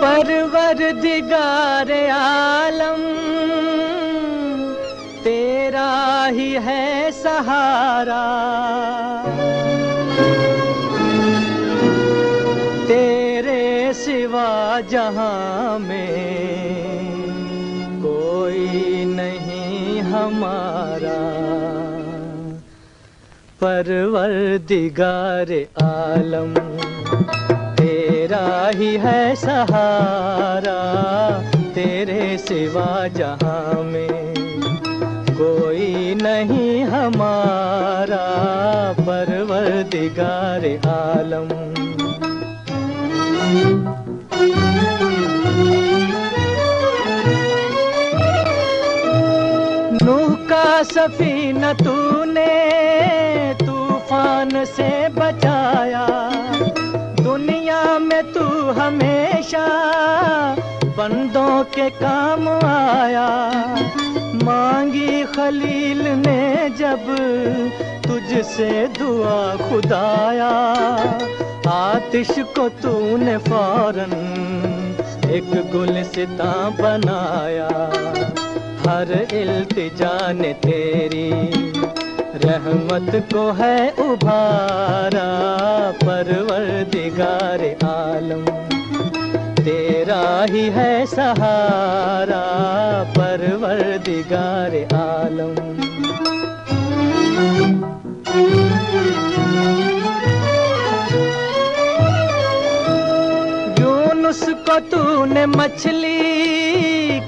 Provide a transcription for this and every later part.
परवरदिगारे आलम तेरा ही है सहारा, तेरे सिवा जहां में कोई नहीं हमारा। परवरदिगारे आलम तेरा ही है सहारा, तेरे सिवा जहां में कोई नहीं हमारा। परवरदिगारे आलम नूह का सफीना तूने तूफान से बचाया, दुनिया में तू हमेशा बंदों के काम आया। मांगी खलील ने जब तुझसे दुआ खुदाया, आतिश को तूने फौरन एक गुलसिता बनाया। हर इल्तिजा ने तेरी रहमत को है उभारा। परवरदिगारे आलम तेरा ही है सहारा। परवरदिगारे आलम यूनुस को तूने मछली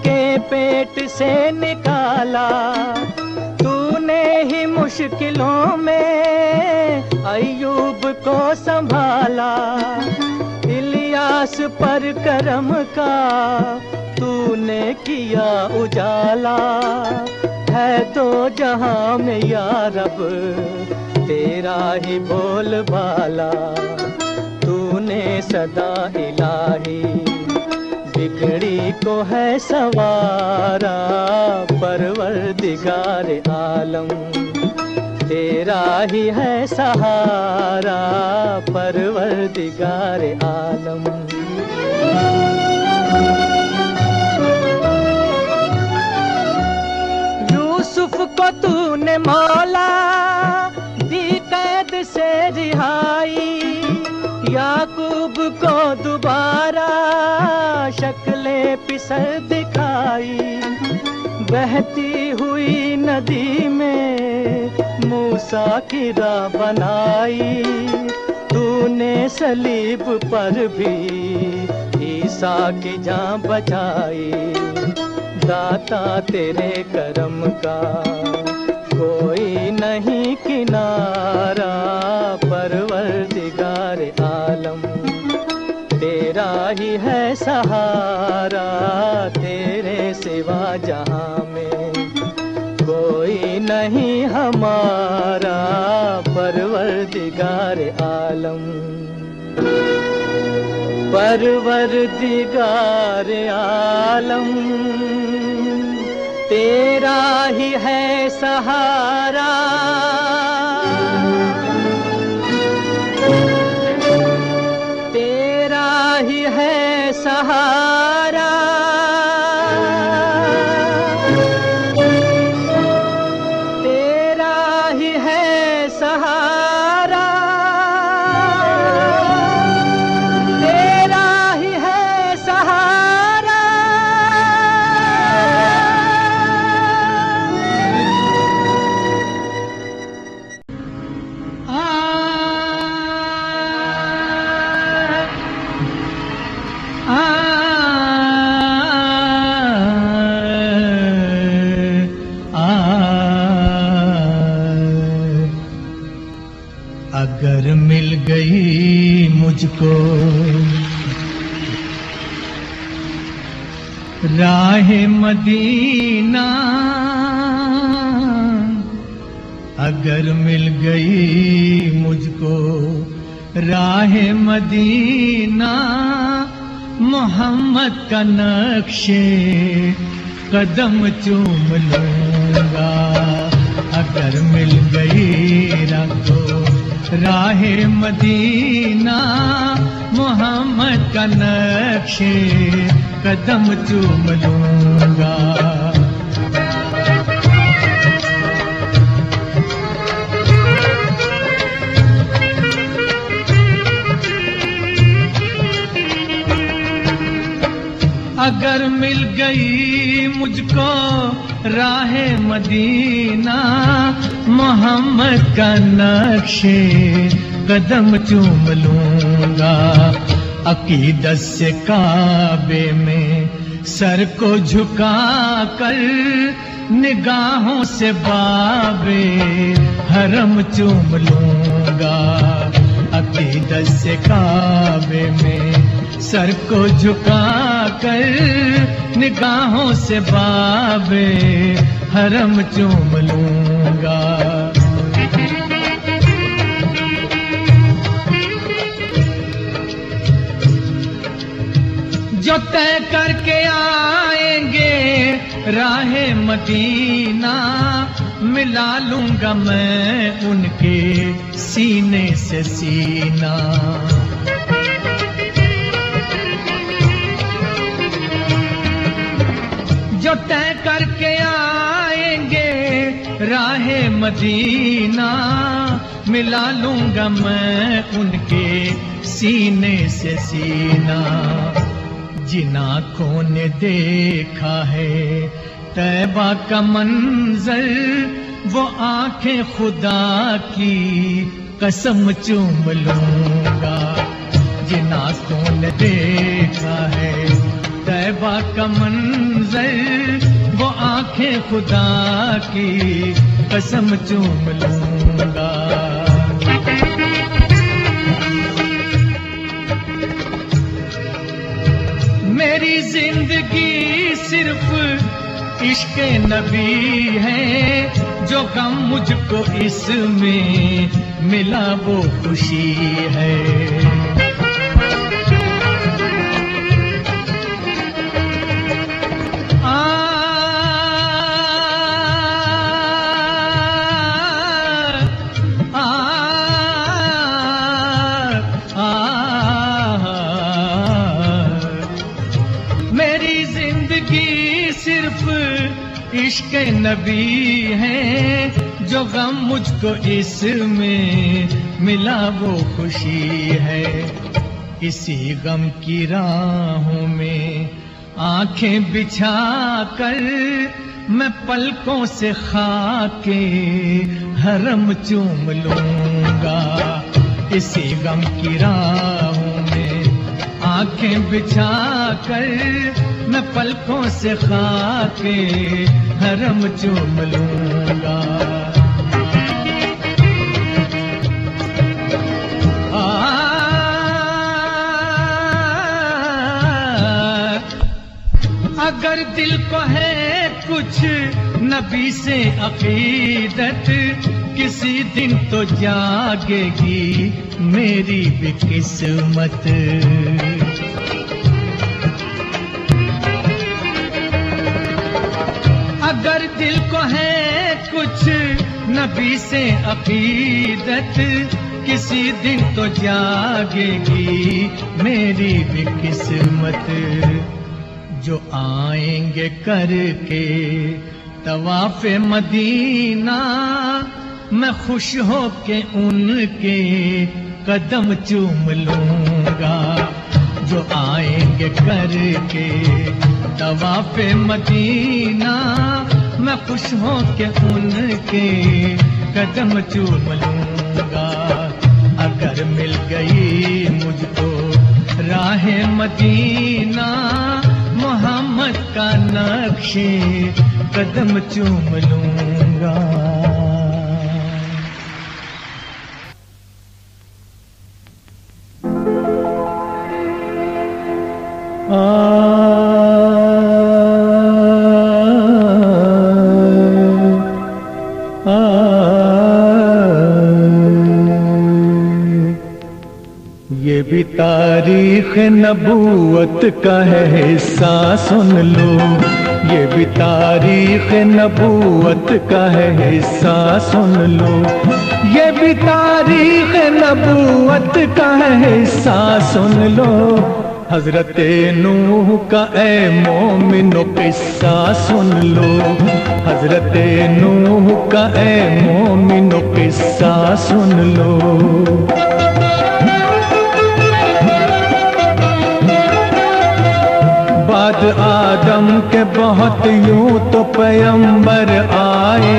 के पेट से निकाला, तूने ही मुश्किलों में अय्यूब को संभाला। इलियास पर करम का तूने किया उजाला, है तो जहां में या रब तेरा ही बोलबाला। तूने सदा इलाही बिगड़ी को है सवारा। परवरदिगारे आलम तेरा ही है सहारा। परवरदिगारे आलम यूसुफ को तूने मौला दी कैद से रिहाई, याकूब को दोबारा शक्ले पिसर दिखाई। बहती हुई नदी में मूसा की राह बनाई, तूने सलीब पर भी ईसा की जान बचाई। दाता तेरे करम का कोई नहीं किनारा। परवरदिगारे आलम तेरा ही है सहारा, तेरे सिवा जहां में कोई नहीं हमारा। परवरदिगारे आलम परवरदिगारे आलम तेरा ही है सहारा। तेरा ही है सहारा। तेरा ही है सहारा। तेरा ही है सहारा। अगर मिल गई मुझको राह मदीना, अगर मिल गई मुझको राह मदीना, मोहम्मद का नक्शे कदम चूम लूंगा। अगर मिल गई राह राहे मदीना मोहम्मद का नक्शे कदम चूम लूंगा। अगर मिल गई मुझको राहे मदीना मोहम्मद का नक्शे कदम चूम लूंगा। अकीदत से काबे में सर को झुका कर निगाहों से बाबे हरम चूम लूंगा। अकीदत से काबे में सर को झुका कर निगाहों से बाबे हरम चूम लूंगा। जो तय करके आएंगे राहे मदीना मिला लूंगा मैं उनके सीने से सीना। जो तय करके आएंगे राहे मदीना मिला लूंगा मैं उनके सीने से सीना। जिन आँखों ने देखा है तैबा का मंजर वो आंखें खुदा की कसम चूम लूंगा। जिन आँखों ने देखा है तैबा का मंजर वो आंखें खुदा की कसम चूम लूंगा। मेरी जिंदगी सिर्फ इश्क नबी है। जो गम मुझको इसमें मिला वो खुशी है। इश्क नबी है। जो गम मुझको इसमें मिला वो खुशी है। इसी गम की राहों में आंखें बिछा कर मैं पलकों से खाके हरम चूम लूंगा। इसी गम की राहों में आंखें बिछा कर मैं पलकों से खाके हरम चूम लूंगा। अगर दिल को है कुछ नबी से अकीदत किसी दिन तो जागेगी मेरी भी किस्मत। अगर दिल को है कुछ नबी से अकीदत किसी दिन तो जागेगी मेरी भी किस्मत। जो आएंगे करके तवाफ़े मदीना मैं खुश होके उनके कदम चूम लूंगा। जो आएंगे करके तवाफ़े मदीना मैं खुश होके उनके कदम चूम लूंगा। अगर मिल गई मुझको राहे मदीना मोहम्मद का नक्शे कदम चूम लूंगा। ये भी तारीख नबूवत का है हिस्सा सुन लो। ये भी तारीख नबूवत का है हिस्सा सुन लो। ये भी तारीख नबूवत का है हिस्सा सुन लो। हजरत नूह का ए मोमिनो किस्सा सुन लो। हजरत नूह का ए मोमिनो किस्सा सुन लो। बाद आदम के बहुत यूं तो पैगंबर आए,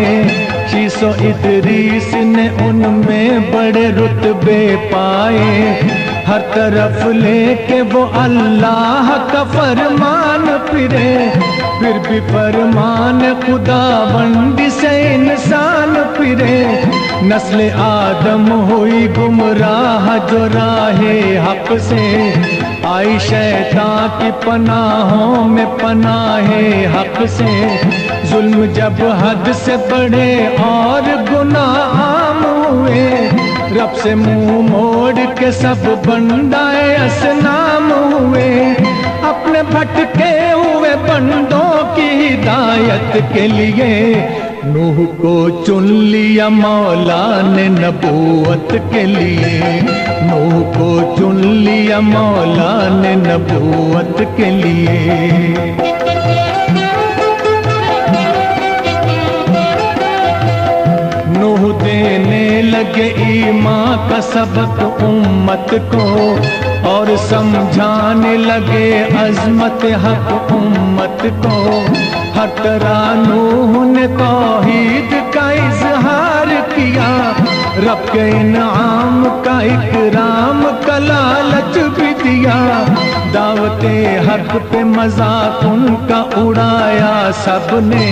शीसो इदरीस ने उनमें बड़े रुतबे पाए। हर तरफ लेके वो अल्लाह का फरमान फिरे, फिर भी फरमान खुदाबंदी से इंसान फिरे। नस्ल आदम हुई गुमराह जो राहे हक से, आई शैतान की पनाहों में पनाहे हक से। जुल्म जब हद से बढ़े और गुनाह आम हुए, रब से मुंह मोड़ के सब बंदाए असनाम हुए। अपने भटके हुए बंदों की हिदायत के लिए नूह को चुन लिया मौला ने नबूवत के लिए। नूह को चुन लिया मौला ने नबूवत के लिए। नूह देने लगे ईमान का सबक उम्मत को, और समझाने लगे अजमत हक उम्मत को। हर तरह नूह ने तौहीद का इजहार किया, रब के इनाम का इकराम का लालच भी दिया। दावते हक पे मजाक उनका उड़ाया सबने,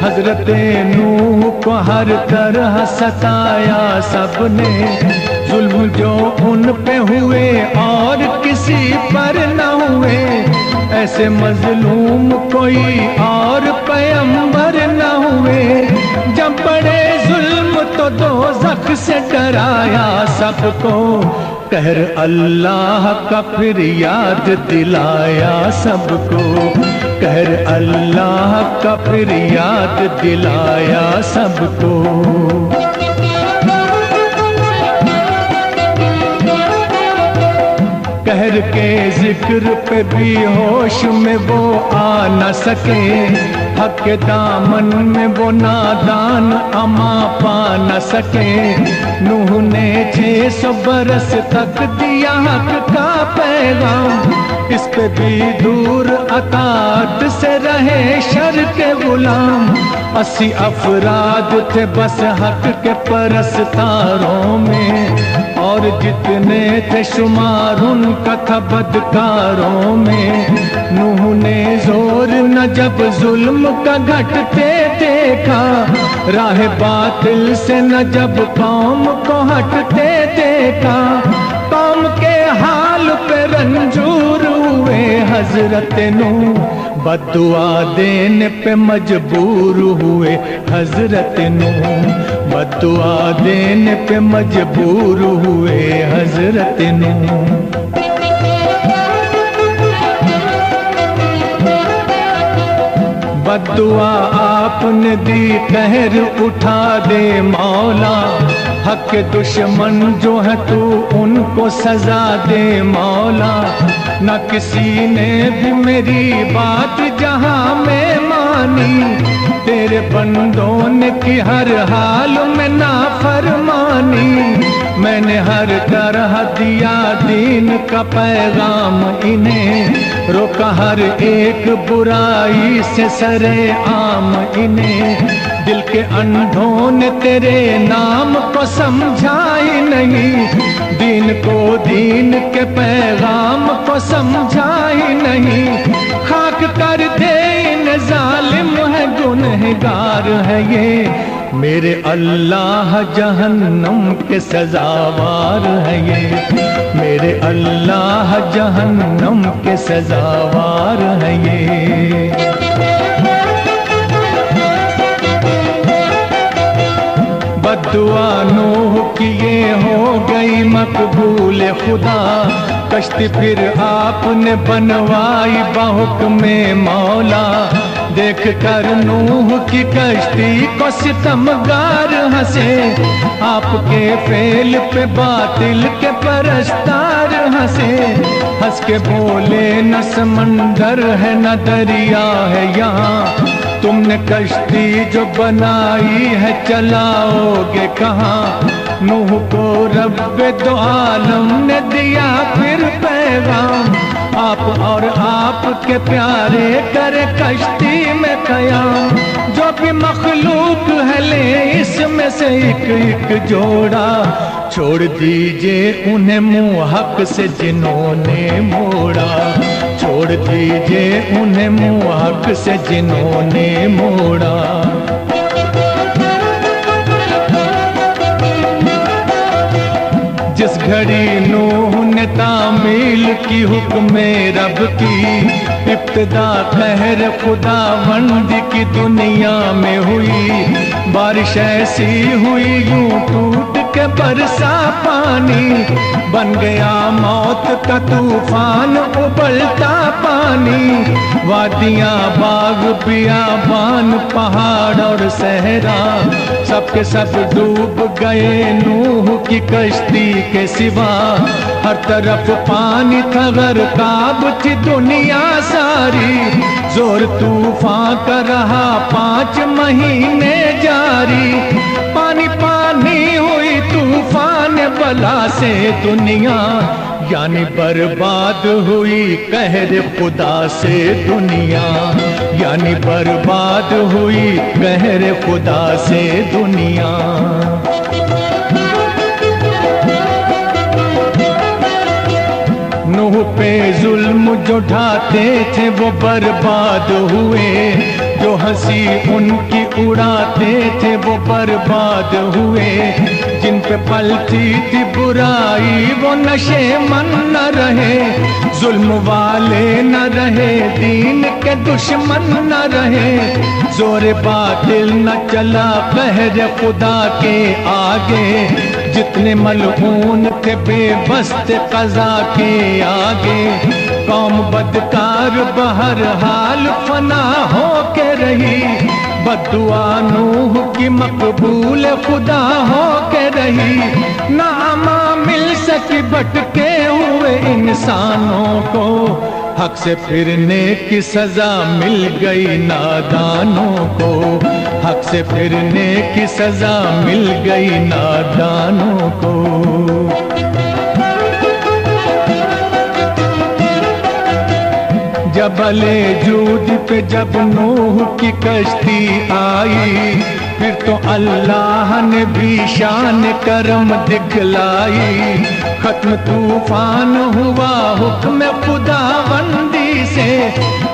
हजरत नूह को हर तरह सताया सबने। जुल्म जो उन पे हुए और किसी पर न हुए, ऐसे मजलूम कोई और पैगंबर न हुए। जब बड़े जुल्म तो दोज़ख से डराया सबको, कहर अल्लाह का फिर याद दिलाया सबको। कहर अल्लाह का फिर याद दिलाया सबको। कहर के जिक्र पे भी होश में वो आ न सके, हक के दामन में वो नादान अमा पा न सके। नूह ने 600 बरस तक दिया हक का पैगाम, इस पे भी दूर अतात से रहे शर के गुलाम। 80 अफराद थे बस हक के परस्तारों में, और जितने थे शुमार उनका था बदकारों में। नूह ने जोर न जब जुल्म का घटते देखा, राह बातिल से न जब कौम को हटते देखा। कौम के हाल पे रंजूर हुए हजरत नूह, बद्दुआ देने पे मजबूर हुए हजरत नूह। बद्दुआ देने पे मजबूर हुए हजरत नूह। बद्दुआ आपने दी कहर उठा दे मौला, हक के दुश्मन जो है तू उनको सजा दे मौला। न किसी ने भी मेरी बात जहां में मानी, तेरे बंदों ने की हर हाल में नाफरमानी। मैंने हर तरह दिया दीन का पैगाम इन्हें, रोका हर एक बुराई से सरे आम इन्हें। दिल के अंधों ने तेरे नाम को समझा ही नहीं, दीन को दीन के पैगाम को समझा ही नहीं। खाक कर दे इन जालिम है गुनहगार है ये, मेरे अल्लाह जहन्नम के सजावार है ये। मेरे अल्लाह जहन्नम के सजावार है ये। बद्दुआ नूह की ये हो गई मकबूल खुदा, कश्ती फिर आपने बनवाई बहुक्म मौला। देख कर नूह की कश्ती को सितमगार हंसे, आपके फेल पे बातिल के परस्तार हंसे। हंस के बोले न समंदर है न दरिया है यहाँ, तुमने कश्ती जो बनाई है चलाओगे कहाँ। नूह को रब्बे दो आलम ने दिया फिर पैगाम, आप और आपके प्यारे करे कश्ती में कयाम। जो भी मखलूक है ले इसमें से एक एक जोड़ा, छोड़ दीजिए उन्हें मुँह हक से जिन्होंने मोड़ा, छोड़ दीजिए उन्हें मुँह हक से जिन्होंने मोड़ा। जिस घड़ी नूह ने तामील की हुक्म रब की, इब्तिदा कहर खुदावंद की दुनिया में हुई। बारिश ऐसी हुई यूं टूट के बरसा पानी, बन गया मौत का तूफान उबलता पानी। वादियाँ बाग बियाबान पहाड़ और सहरा, सबके सब डूब गए नूह की कश्ती के सिवा। हर तरफ पानी था गर्काब थी दुनिया सारी, जोर तूफान का रहा 5 महीने जारी। पानी पानी हुई तूफान बला से दुनिया, यानी बर्बाद हुई कहर खुदा से दुनिया, यानी बर्बाद हुई कहर खुदा से दुनिया। नूह पे जुल्म जो ढाते थे वो बर्बाद हुए, जो हंसी उनकी उड़ाते थे वो बर्बाद हुए। जिन पे पलती थी बुराई वो नशे मन न रहे, जुल्म वाले न रहे दीन के दुश्मन न रहे। जोर बातिल न चला कहर खुदा के आगे, जितने मलऊन थे बेबस थे क़ज़ा के आगे। कौम बदकार बहर हाल फना हो के रही, बद्दुआ नूह की मकबूल खुदा हो के रही। ना अमा मिल सकी भटके हुए इंसानों को, हक से फिरने की सजा मिल गई नादानों को, हक से फिरने की सजा मिल गई नादानों को। जबले जूद पे जब नूह की कश्ती आई, फिर तो अल्लाह ने भी शान करम दिखलाई। खत्म तूफान हुआ हुक्म खुदावंदी से,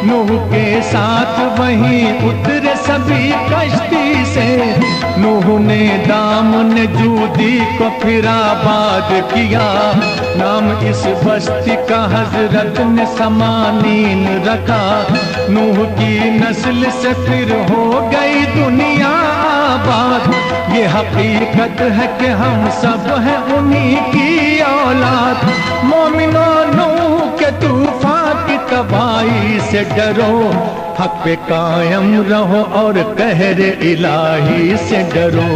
नूह के साथ वहीं उतरे सभी कश्ती से। नूह ने दामन जूदी को फिर आबाद किया, नाम इस बस्ती का हजरत ने समानीन रखा। नूह की नस्ल से फिर हो गई दुनिया आबाद, ये हकीकत है कि हम सब हैं उन्हीं की औलाद। मोमिनों नूह के तूफान की तबाही से डरो, हक पे कायम रहो और कहर इलाही से डरो।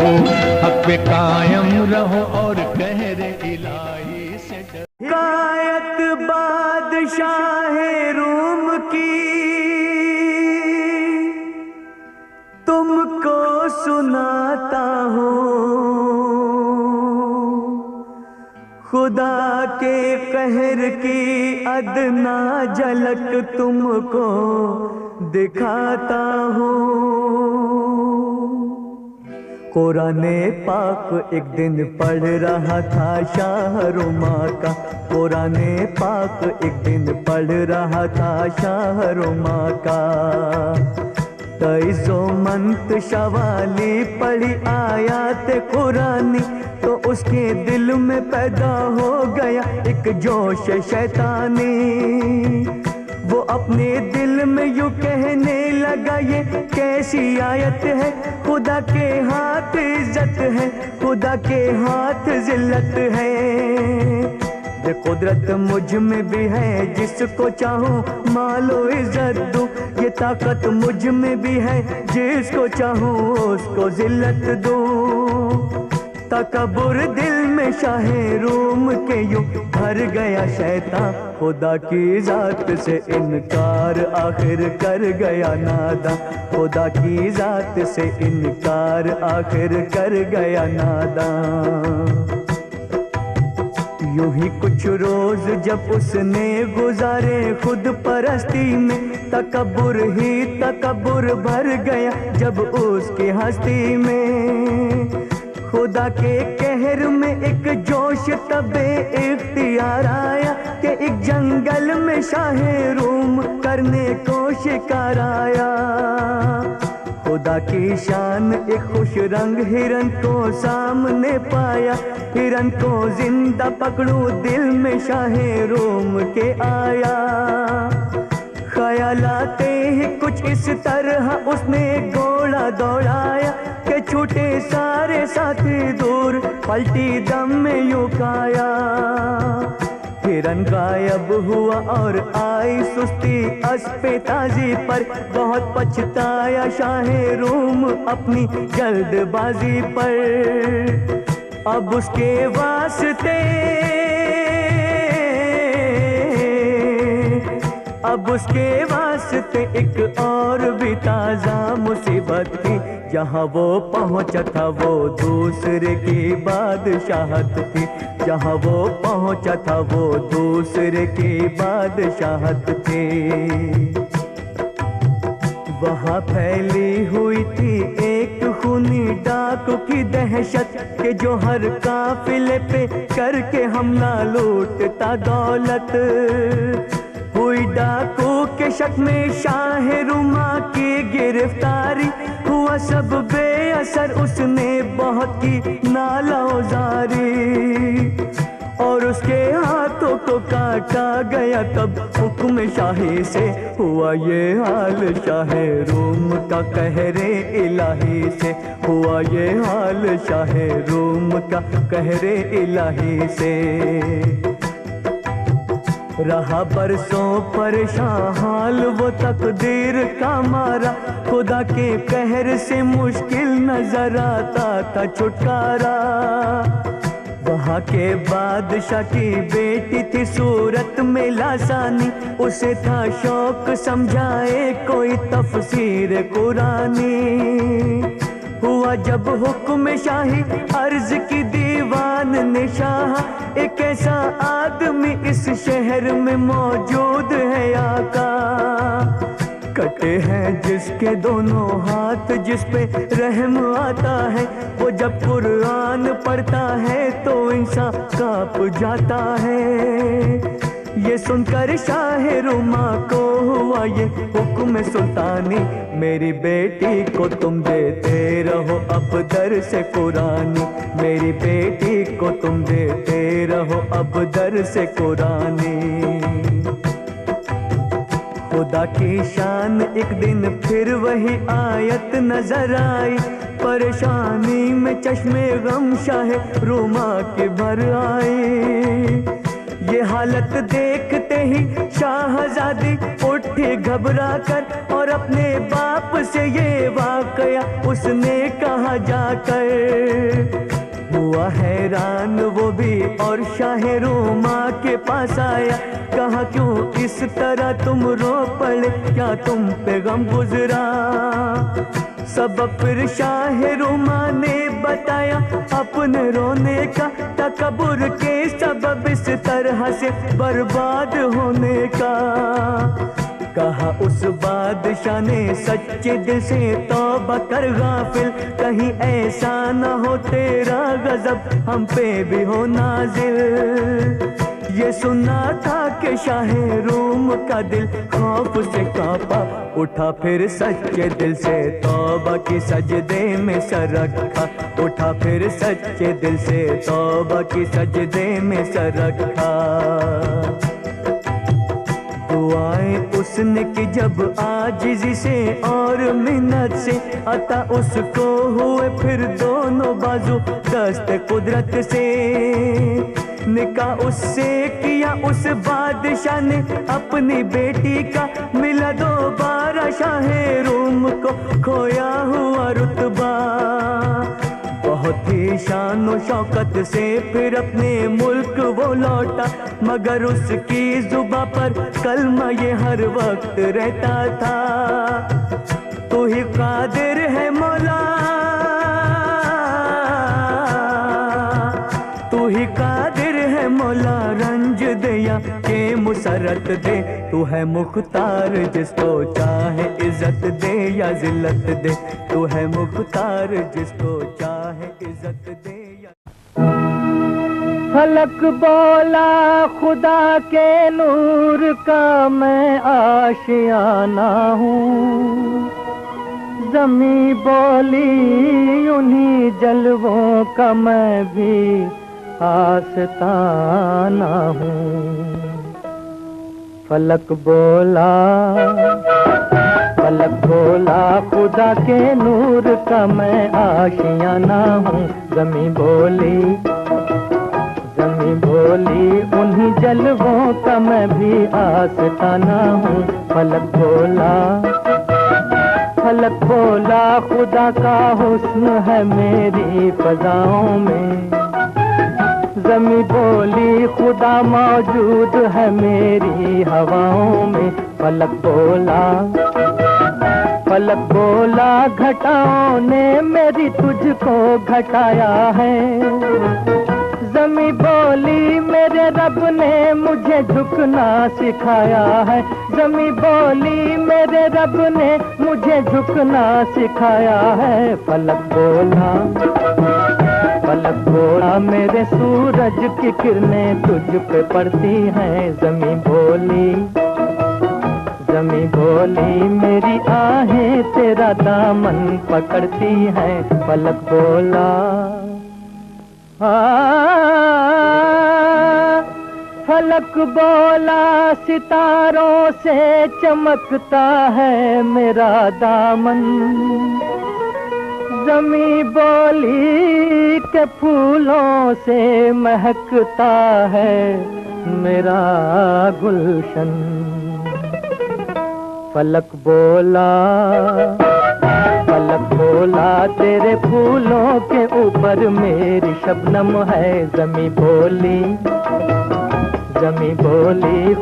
हक पे कायम रहो और कहर इलाही से डरो। हिकायत बादशाह रूम की तुमको सुनाता हूँ, खुदा के कहर की अदना झलक तुमको दिखाता हूँ। कुराने पाक एक दिन पढ़ रहा था शाहरुमा का, कुराने पाक एक दिन पढ़ रहा था शाहरुमा का। तईसो मंत शवाली पढ़ी आयात कुरानी, तो उसके दिल में पैदा हो गया एक जोश शैतानी। वो अपने दिल में यूं कहने लगा ये कैसी आयत है, खुदा के हाथ इज्जत है, खुदा के हाथ जिल्लत है। ये कुदरत मुझ में भी है, जिसको चाहूँ मालो इज्जत दूँ। ये ताकत मुझ में भी है, जिसको चाहूँ उसको जिल्लत दूँ। तकब्बुर दिल में शाहे रूम के यूं भर गया शैतान, खुदा की जात से इनकार आखिर कर गया नादान। खुदा की जात से इनकार आखिर कर गया नादान। यूं ही कुछ रोज जब उसने गुजारे खुद परस्ती में, तकब्बुर ही तकब्बुर भर गया जब उसकी हस्ती में। खुदा के कहर में एक जोश तबे इख्तियार आया कि एक जंगल में शाहे रूम करने को शिकार आया। खुदा की शान एक खुश रंग हिरन को सामने पाया। हिरन को जिंदा पकड़ूं दिल में शाहे रूम के आया। ख्याल आते ही कुछ इस तरह उसने घोड़ा दौड़ाया कि छूटे सारे साथी दूर, पलटी दम में यूं खाया। हिरन गायब हुआ और आई सुस्ती अस्पे ताजी पर, बहुत पछताया शाहे रूम अपनी जल्दबाजी पर। अब उसके वास्ते अब उसके वास्ते एक और भी ताजा मुसीबत थी। जहाँ वो पहुँचा था वो दूसरे की बादशाहत थी। जहाँ वो पहुँचा था वो दूसरे की बादशाहत थी। वहाँ फैली हुई थी एक खूनी डाकू की दहशत के जो हर काफिले पे करके हमला लूटता दौलत। हुई डाकू के शक में शाह रुमा की गिरफ्तारी, हुआ सब बेअसर उसने बहुत की नालाउजारी। और उसके हाथों को काटा गया तब हुक्म शाही से, हुआ ये हाल शाहे रूम का कहरे इलाही से। हुआ ये हाल शाहे रूम का कहरे इलाही से। रहा बरसों परेशान हाल वो तकदीर का मारा, खुदा के कहर से मुश्किल नजर आता था छुटकारा। वहाँ के बादशाह की बेटी थी सूरत में लासानी, उसे था शौक समझाए कोई तफसीर कुरानी। हुआ जब हुक्म शाही अर्ज की दीवान ने शाह, एक ऐसा आदमी इस शहर में मौजूद है आका। कटे हैं जिसके दोनों हाथ, जिस पे रहम आता है, वो जब कुरान पढ़ता है तो इंसान कांप जाता है। ये सुनकर शाह रुमा को हुआ ये हुक्म सुल्तानी, मेरी बेटी को तुम देते रहो अब दर से कुरानी। मेरी बेटी को तुम देते रहो अब दर से कुरानी। खुदा की शान एक दिन फिर वही आयत नजर आई, परेशानी में चश्मे गम शाह रुमा के भर आई। ये हालत देखते ही शाहजादी उठी घबरा कर, और अपने बाप से ये वाकया उसने कहा जाकर। हुआ हैरान वो भी और शाह रुमा के पास आया, कहा क्यों इस तरह तुम रो पड़े, क्या तुम पे गम गुजरा। सबब फिर शाह रुमा ने बताया अपने रोने का, तकब्बुर के सबब इस तरह से बर्बाद होने का। कहा उस बादशाह ने सच्चे दिल से तौबा कर गाफिल, कहीं ऐसा न हो तेरा गजब हम पे भी हो नाजिल। ये सुना था कि शाह रूम का दिल खौफ से कांपा, उठा फिर सच्चे दिल से तौबा की सजदे में सर रखा। उठा फिर सच्चे दिल से तौबा की सजदे में सर रखा। दुआएं उसने की जब आजिज़ी से और मिन्नत से, अता उसको हुए फिर दोनों बाजू दस्त कुदरत से। निकाह उससे किया उस बादशाह ने अपनी बेटी का, मिला दोबारा शाहे रूम को खोया हुआ रुतबा। बहुत ही शान और शौकत से फिर अपने मुल्क वो लौटा, मगर उसकी जुबां पर कलमा ये हर वक्त रहता था, तू ही कादिर है मौला, तू ही कादिर है मौला, रंज दे या के मुसरत दे, तू है मुख्तार जिसको चाहे इज्जत दे या जिल्लत दे, तू है मुख्तार जिसको चाहे इज्जत दे या। फलक बोला खुदा के नूर का मैं आशियाना हूँ, ज़मीं बोली उन्हीं जलवों का मैं भी आस्ताना हूँ। फलक बोला खुदा के नूर का मैं आशियाना हूँ, ज़मीं बोली उन्हीं जलवों का मैं भी आस्ताना हूँ। फलक बोला खुदा का हुस्न है मेरी फ़ज़ाओं में, ज़मीं बोली खुदा मौजूद है मेरी हवाओं में। फलक बोला घटाओं ने मेरी तुझको घटाया है, ज़मीं बोली मेरे रब ने मुझे झुकना सिखाया है, ज़मीं बोली मेरे रब ने मुझे झुकना सिखाया है। फलक बोला मेरे सूरज की किरणें तुझ पे पड़ती हैं, ज़मीं बोली मेरी आहें तेरा दामन पकड़ती हैं। फलक बोला सितारों से चमकता है मेरा दामन, ज़मीं बोली के फूलों से महकता है मेरा गुलशन। फलक बोला तेरे फूलों के ऊपर मेरी शबनम है, ज़मीं बोली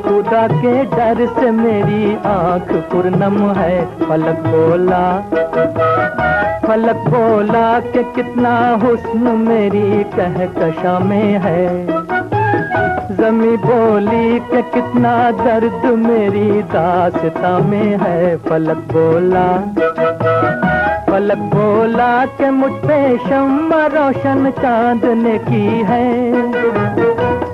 खुदा के डर से मेरी आँख पुरनम है। फलक बोला कि कितना हुस्न मेरी कहकशा में है, ज़मीं बोली कि कितना दर्द मेरी दास्तां में है। फलक बोला कि मुझ पे शम्मा रोशन चांद ने की है,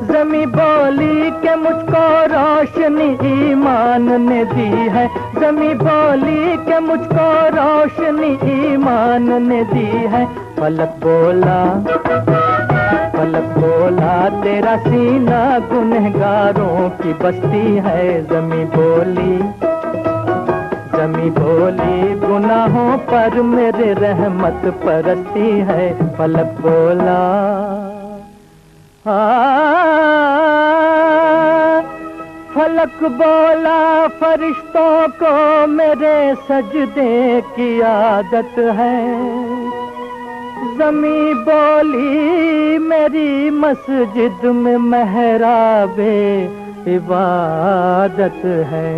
ज़मीं बोली कि मुझको रोशनी ईमान ने दी है, ज़मीं बोली कि मुझको रोशनी ईमान ने दी है। फलक बोला तेरा सीना गुनहगारों की बस्ती है, ज़मीं बोली गुनाहों पर मेरे रहमत परस्ती है। फलक बोला फरिश्तों को मेरे सजदे की आदत है, ज़मीं बोली मेरी मस्जिद में मेहराबे इबादत है।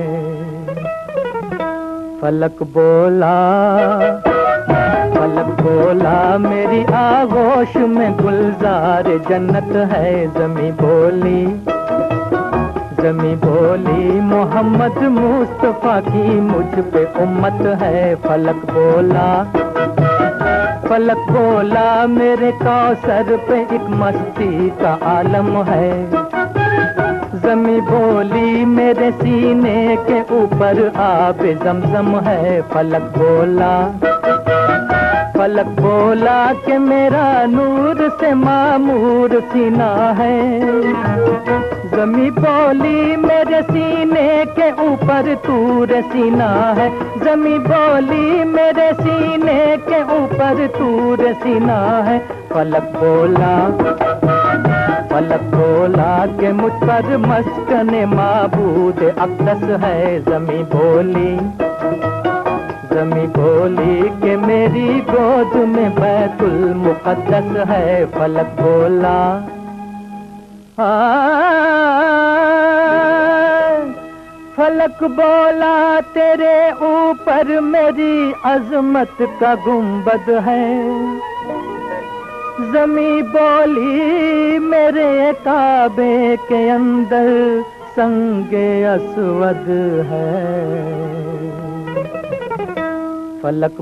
फलक बोला मेरी आगोश में गुलजार जन्नत है, ज़मीं बोली मोहम्मद मुस्तफा की मुझ पे उम्मत है। फलक बोला मेरे कौसर पे एक मस्ती का आलम है, ज़मीं बोली मेरे सीने के ऊपर आब ज़मज़म है। फलक बोला कि मेरा नूर से मामूर सीना है, ज़मीं बोली मेरे सीने के ऊपर तूर सीना है, ज़मीं बोली मेरे सीने के ऊपर तूर सीना है। फलक फलक बोला कि मुझ पर मस्कने माबूद अक़दस है। ज़मीं बोली कि मेरी गोद में बैतुल मुक़द्दस है। फलक बोला फलक बोला तेरे ऊपर मेरी अज़मत का गुंबद है। ज़मीं बोली मेरे काबे के अंदर संगे अस्वद है। फलक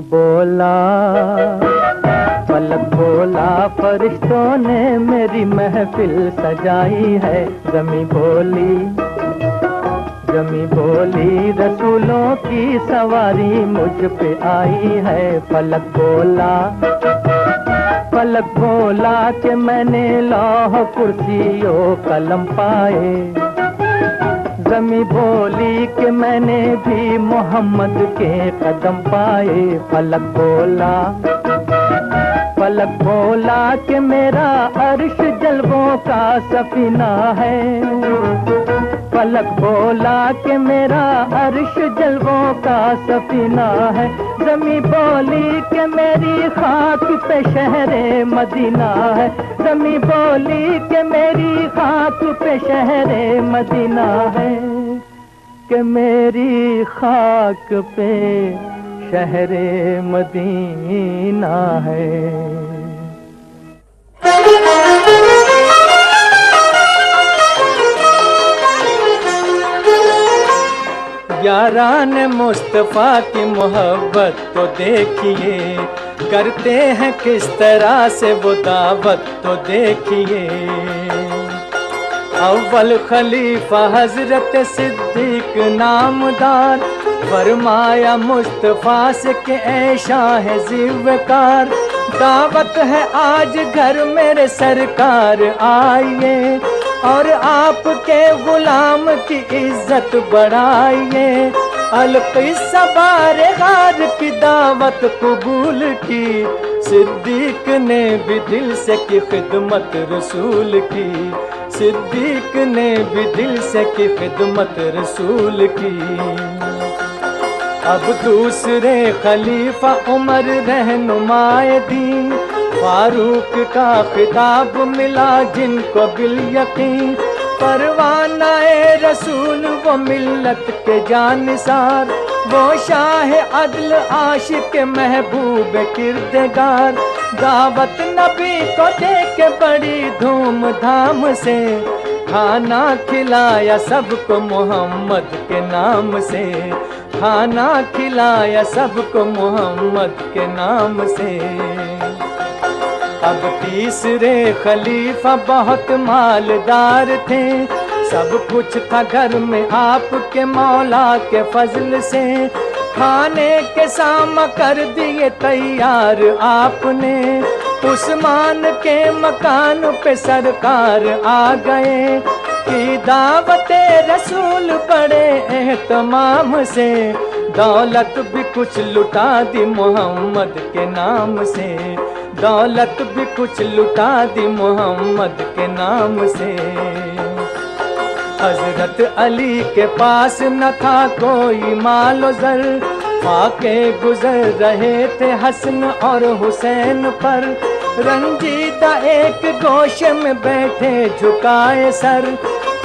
बोला फरिश्तों ने मेरी महफिल सजाई है। ज़मीं बोली रसूलों की सवारी मुझ पे आई है। फलक बोला कि मैंने लौह कुर्सी ओ कलम पाए। ज़मीं बोली कि मैंने भी मोहम्मद के कदम पाए। फलक बोला कि मेरा अर्श जलवों का सफीना है। फलक बोला कि मेरा अर्श जलवों का सफीना है। ज़मीं बोली कि मेरी खाक पे शहरे मदीना है। ज़मीं बोली कि मेरी खाक पे शहरे मदीना है। कि मेरी खाक पे शहरे मदीना है। यारान मुस्तफ़ा की मोहब्बत तो देखिए, करते हैं किस तरह से वो दावत तो देखिए। अव्वल खलीफा हजरत सिद्दीक नामदार, फरमाया मुस्तफ़ा से कि ऐ शाह ज़िव्वकार, दावत है आज घर मेरे सरकार आइए, और आपके गुलाम की इज्जत बढ़ाइए। अलक़िस्सा बारे गार की दावत कबूल की, सिद्दीक ने भी दिल से की खिदमत रसूल की। सिद्दीक ने भी दिल से की खिदमत रसूल की। अब दूसरे खलीफा उमर रहनुमाए दीन, फारूक का खिताब मिला जिनको बिल यकीन। परवानाए रसूल वो मिल्लत के जानिसार, वो शाह अदल आशिक महबूब किरदगार। दावत नबी को दे के बड़ी धूमधाम से, खाना खिलाया सबको मोहम्मद के नाम से। खाना खिलाया सबको मोहम्मद के नाम से। अब तीसरे खलीफा बहुत मालदार थे, सब कुछ था घर में आपके मौला के फजल से। खाने के सामा कर दिए तैयार आपने, उस्मान के मकान पे सरकार आ गए। की दावते रसूल बड़े एहतमाम से, दौलत भी कुछ लुटा दी मोहम्मद के नाम से। दौलत भी कुछ लुटा दी मोहम्मद के नाम से। हजरत अली के पास न था कोई मालो ज़र, फाके गुजर रहे थे हसन और हुसैन पर। रंजीदा एक गोशे में बैठे झुकाए सर,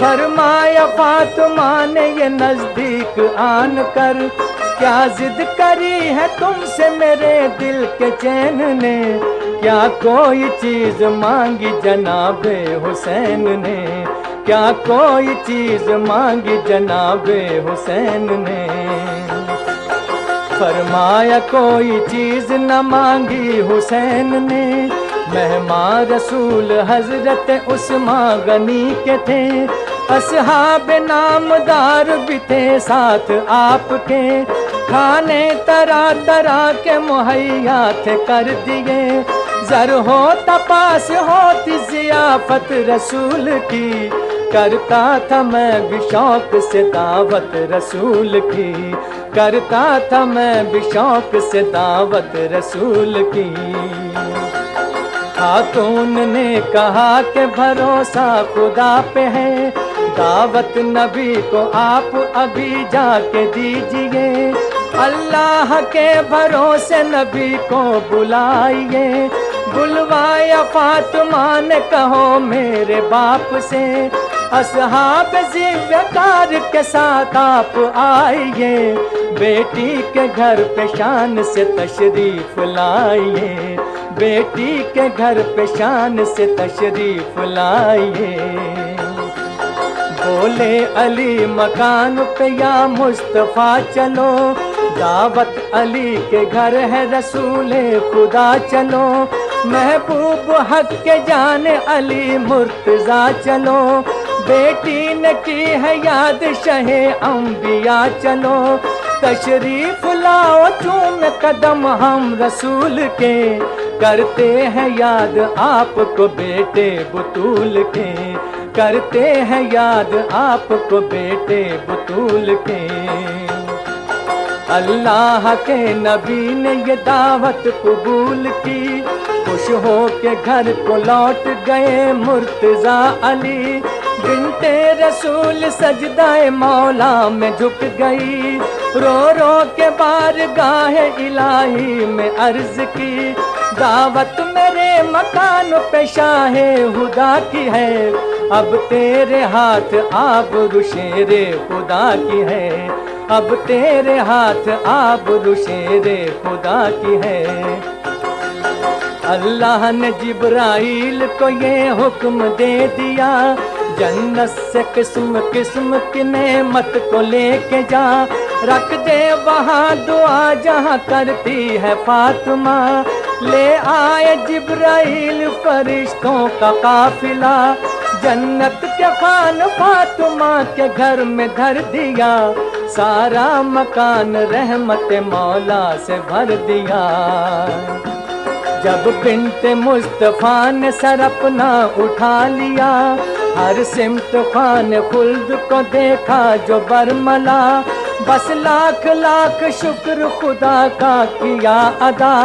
फरमाया फातिमा ने ये नजदीक आन कर, क्या जिद करी है तुमसे मेरे दिल के चैन ने। क्या कोई चीज मांगी जनाबे हुसैन ने, क्या कोई चीज मांगी जनाबे हुसैन ने। फरमाया कोई चीज न मांगी हुसैन ने, मेहमान रसूल हजरत उस्मान गनी के थे। असहाब नामदार भी थे साथ आपके, खाने तरह तरह के मुहैया थे कर दिए। जर होता पास होती जियाफत रसूल की, करता था मैं भी शौक से दावत रसूल की। करता था मैं भी शौक से दावत रसूल की। खातून ने कहा कि भरोसा खुदा पे है, दावत नबी को आप अभी जाके दीजिए, अल्लाह के भरोसे नबी को बुलाइए, बुलवाया फातिमा ने कहो मेरे बाप से, असहाब ज़िव्यकार के साथ आप आइए, बेटी के घर पे शान से तशरीफ लाइए, बेटी के घर पे शान से तशरीफ लाइए। बोले अली मकान पे या मुस्तफ़ा चलो, दावत अली के घर है रसूले खुदा चलो, महबूब हक के जाने अली मुर्तज़ा चलो, बेटी ने की है याद शहे अंबिया चलो, तशरीफ लाओ चूम कदम हम रसूल के, करते हैं याद आपको बेटे बतूल के, करते हैं याद आपको बेटे बतूल के। अल्लाह के नबी ने ये दावत कबूल की, खुश हो के घर को लौट गए मुर्तज़ा अली, बिन्ते रसूल सजदाए मौला में झुक गई, रो रो के बारगाह इलाही में अर्ज की, दावत मेरे मकान पे शाहे हुदा की है, अब तेरे हाथ आबरू शेरे खुदा की है, अब तेरे हाथ आबरू शेरे खुदा की है। अल्लाह ने जिब्राइल को ये हुक्म दे दिया, जन्नत से किस्म किस्म की नेमत को लेके जा, रख दे वहाँ दुआ जहाँ करती है फातिमा, ले आए जिब्राइल फरिश्तों का काफिला, जन्नत के खान फातिमा के घर में धर दिया, सारा मकान रहमत मौला से भर दिया। जब बिन्ते मुस्तफ़ा ने सर अपना उठा लिया, हर सिमत खान खुल्द को देखा जो बरमला, बस लाख लाख शुक्र खुदा का किया अदा,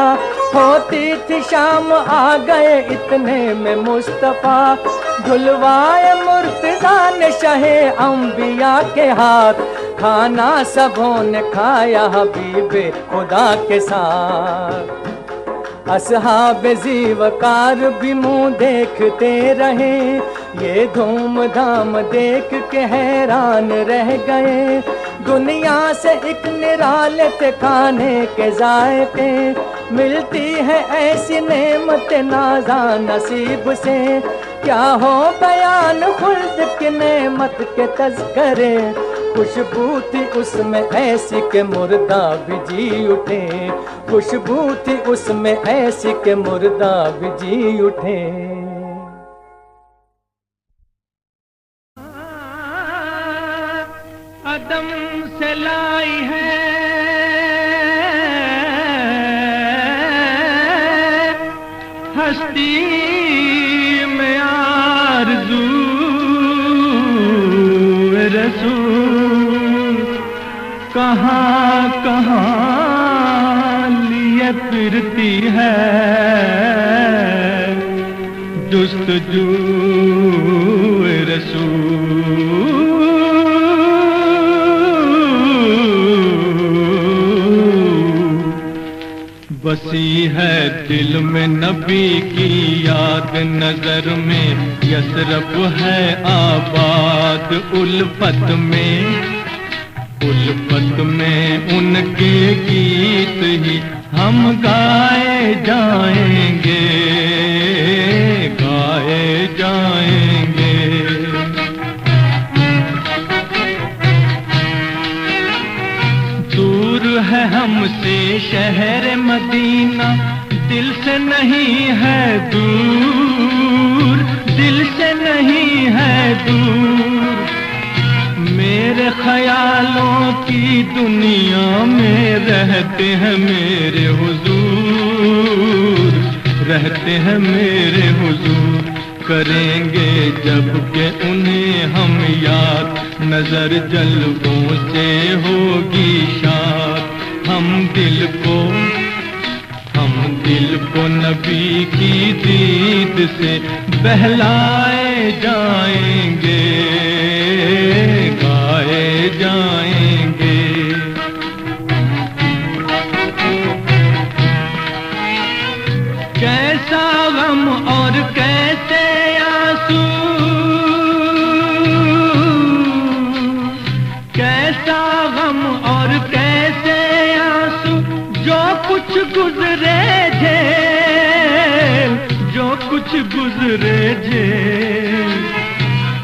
होती थी शाम आ गए इतने में मुस्तफ़ा, धुलवाए मुर्तज़ा ने शहे अंबिया के हाथ, खाना सबों ने खाया हबीबे खुदा के साथ। असहाबे ज़ीवकार भी मुँह देखते रहे, ये धूमधाम देख के हैरान रह गए, दुनिया से एक निराले थे खाने के जायके, मिलती है ऐसी नेमत नाज़ा नसीब से, क्या हो बयान खुल्द की नेमत के तज़करे, खुशबू थी उसमें ऐसी के मुर्दा भी जी उठे, खुशबू थी उसमें ऐसी के मुर्दा भी जी उठे। अदम से लाई है हस्ती में आरज़ू रसूल, कहाँ कहाँ लिए फिरती है जुस्तजू रसूल। बसी है दिल में नबी की याद, नजर में यसरब है आबाद, उल्फत में उनके गीत ही हम गाए जाएंगे, गाए जाएंगे। दूर है हमसे शहर मदीना, दिल से नहीं है दूर, दिल से नहीं है दूर, मेरे ख्यालों की दुनिया में रहते हैं मेरे हुजूर, रहते हैं मेरे हुजूर। करेंगे जब के उन्हें हम याद, नजर जल्बों से होगी शाद, हम दिल को नबी की दीद से बहलाए जाएंगे, गाए जाएंगे। कैसा गम और कैसे आंसू, कैसा गम और कैसे आंसू, जो कुछ गुजरे झेल, जो कुछ गुजरे झेल।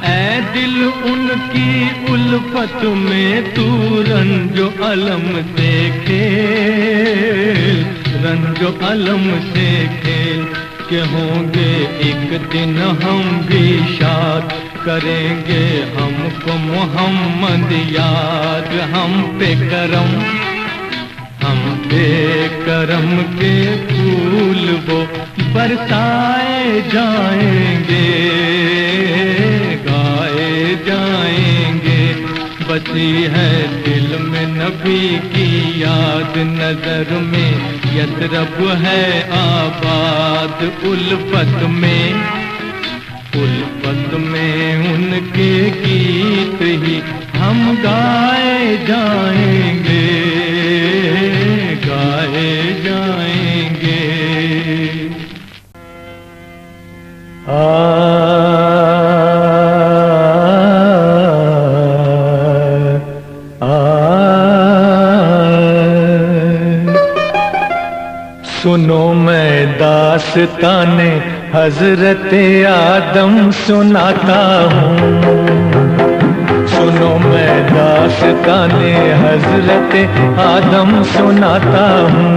ऐ दिल उनकी उल्फत में तू रंजो अलम से खेल, रंजो अलम से खेल। के होंगे एक दिन हम भी शाद, करेंगे हमको मोहम्मद याद। हम पे करम, हम पे करम के फूल वो बरसाए जाएंगे, गाए जाएंगे। बसी है दिल में नबी की याद, नजर में यसरब है आबाद। उल्फत में, उल्फत में उनके गीत ही हम गाए जाएंगे, गाए जाएंगे। सुनो मैं दास्ताने हजरत आदम सुनाता हूँ, सुनो मैं दास्ताने हजरत आदम सुनाता हूँ।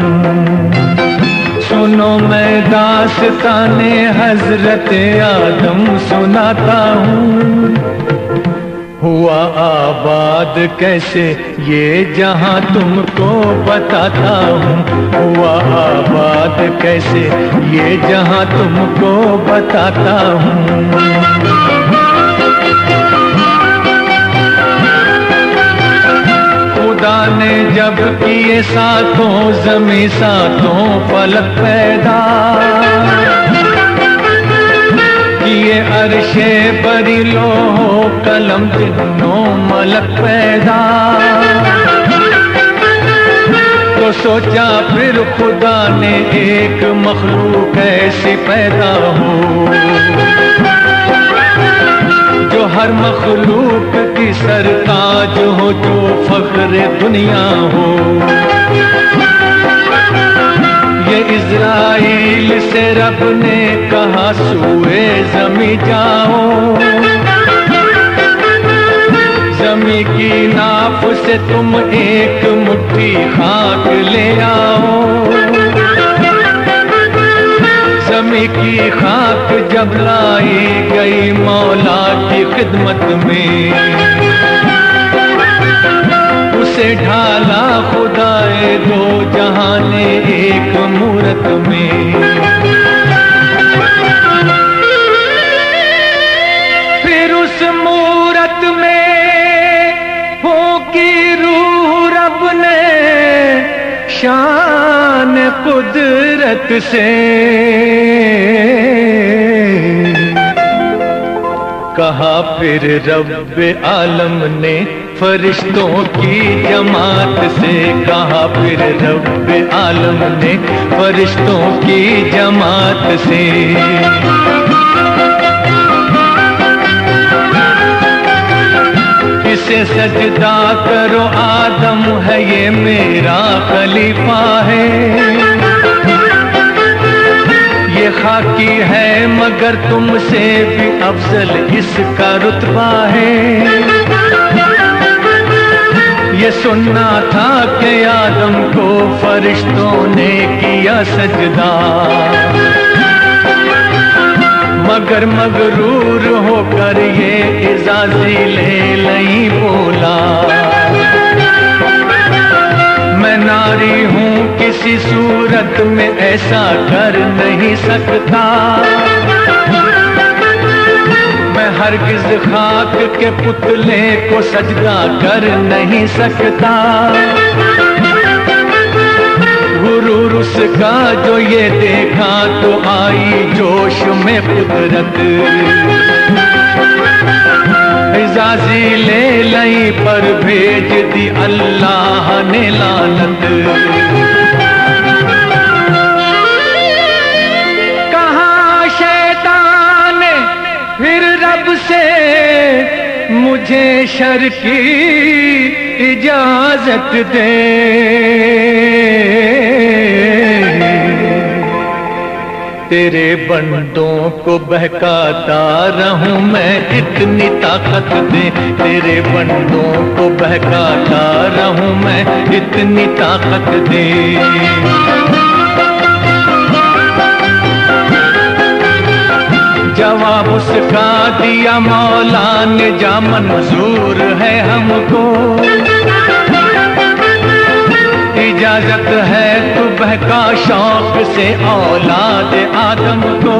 सुनो मैं दास्ताने हजरत आदम सुनाता हूँ। हुआ आबाद कैसे ये जहां तुमको बताता हूँ, हुआ आबाद कैसे ये जहां तुमको बताता हूँ। खुदा ने जब किए सातों ज़मीं सातों फलक पैदा, किए अर्शे बरी लोहो कलम जिन्नों मलक पैदा। तो सोचा फिर खुदा ने एक मखलूक ऐसी पैदा हो, जो हर मखलूक की सरताज हो, जो फख्र दुनिया हो। ये इज़राइल से रब ने कहा सूए ज़मी जाओ, ज़मी की नाफ से तुम एक मुट्ठी खाक ले आओ। ज़मी की खाक जब लाई गई मौला की खिदमत में, उसे ढाला खुदाए दो जहां ने एक मूरत में। फिर उस मूरत में फूंकी रूह रब ने शान कुदरत से। कहा फिर रब्बे आलम ने फरिश्तों की जमात से, कहा फिर रब्बे आलम ने फरिश्तों की जमात से। इसे सजदा करो आदम है ये मेरा खलीफा है, ये खाकी है मगर तुमसे भी अफजल इसका रुतबा है। ये सुनना था कि आदम को फरिश्तों ने किया सजदा, मगर मगरूर होकर ये इज़ाज़ील नहीं बोला। मैं नारी हूँ किसी सूरत में ऐसा कर नहीं सकता, मैं हरगिज़ खाक के पुतले को सजदा कर नहीं सकता। गुरूर उसका जो ये देखा तो आई जोश में कुदरत। इजाज़ी ले लई पर भेज दी अल्लाह ने लानत। कहा शैतान ने फिर रब से मुझे शर की इजाजत दे। तेरे बंदों को बहकाता रहूं मैं, इतनी ताकत दे। तेरे बंदों को बहकाता रहूं मैं, इतनी ताकत दे। जवाब उसका दिया मौला ने, जा मंजूर है हमको। इजाजत है तू बहका शौक से औलाद आदम को।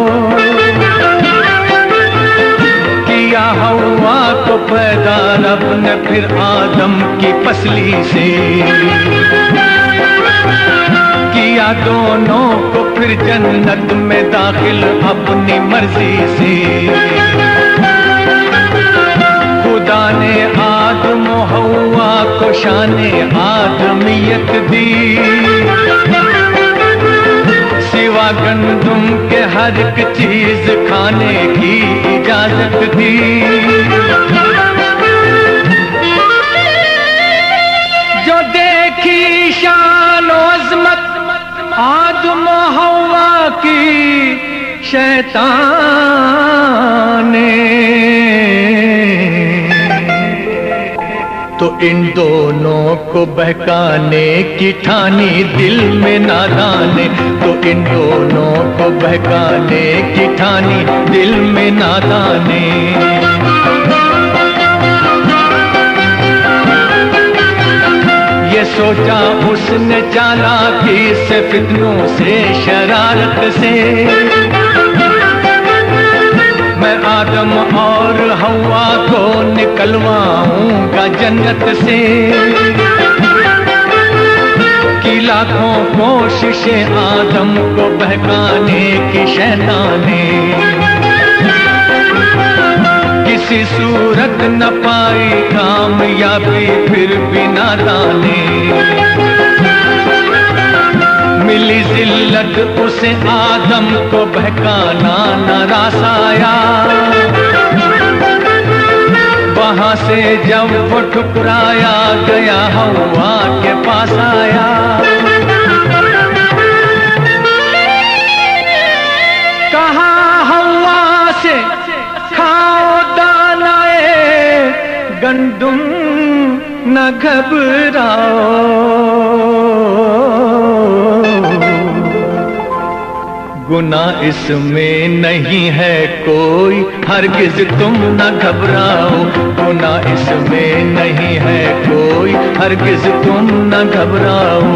किया हवा को पैदा रब ने फिर आदम की पसली से। किया दोनों को फिर जन्नत में दाखिल अपनी मर्जी से। खुदा ने आदम हवा को शाने आदमियत दी। सिवा गंदुम के हर एक चीज खाने की इजाजत दी। जो देखी शान और अज़मत आदम हवा की शैतान ने, तो इन दोनों को बहकाने की ठानी दिल में नादाने। तो इन दोनों को बहकाने की ठानी दिल में नादाने। ये सोचा उसने चालाकी से, फितनों से, शरारत से, मैं आदम और हवा को निकलवाऊंगा जन्नत से। की लाखों कोशिशें आदम को बहकाने की शैतान ने, किसी सूरत न पाई कामयाबी फिर भी नादाने। मिली जिल्लत उसे आदम को बहकाना न रासाया। वहां से जब वो ठुकराया गया हवा के पास आया। कहा हवा से खाओ दानाए गंदुम न घबराओ। गुनाह इसमें नहीं है कोई हरगिज तुम न घबराओ। गुनाह इसमें नहीं है कोई हरगिज तुम न घबराओ।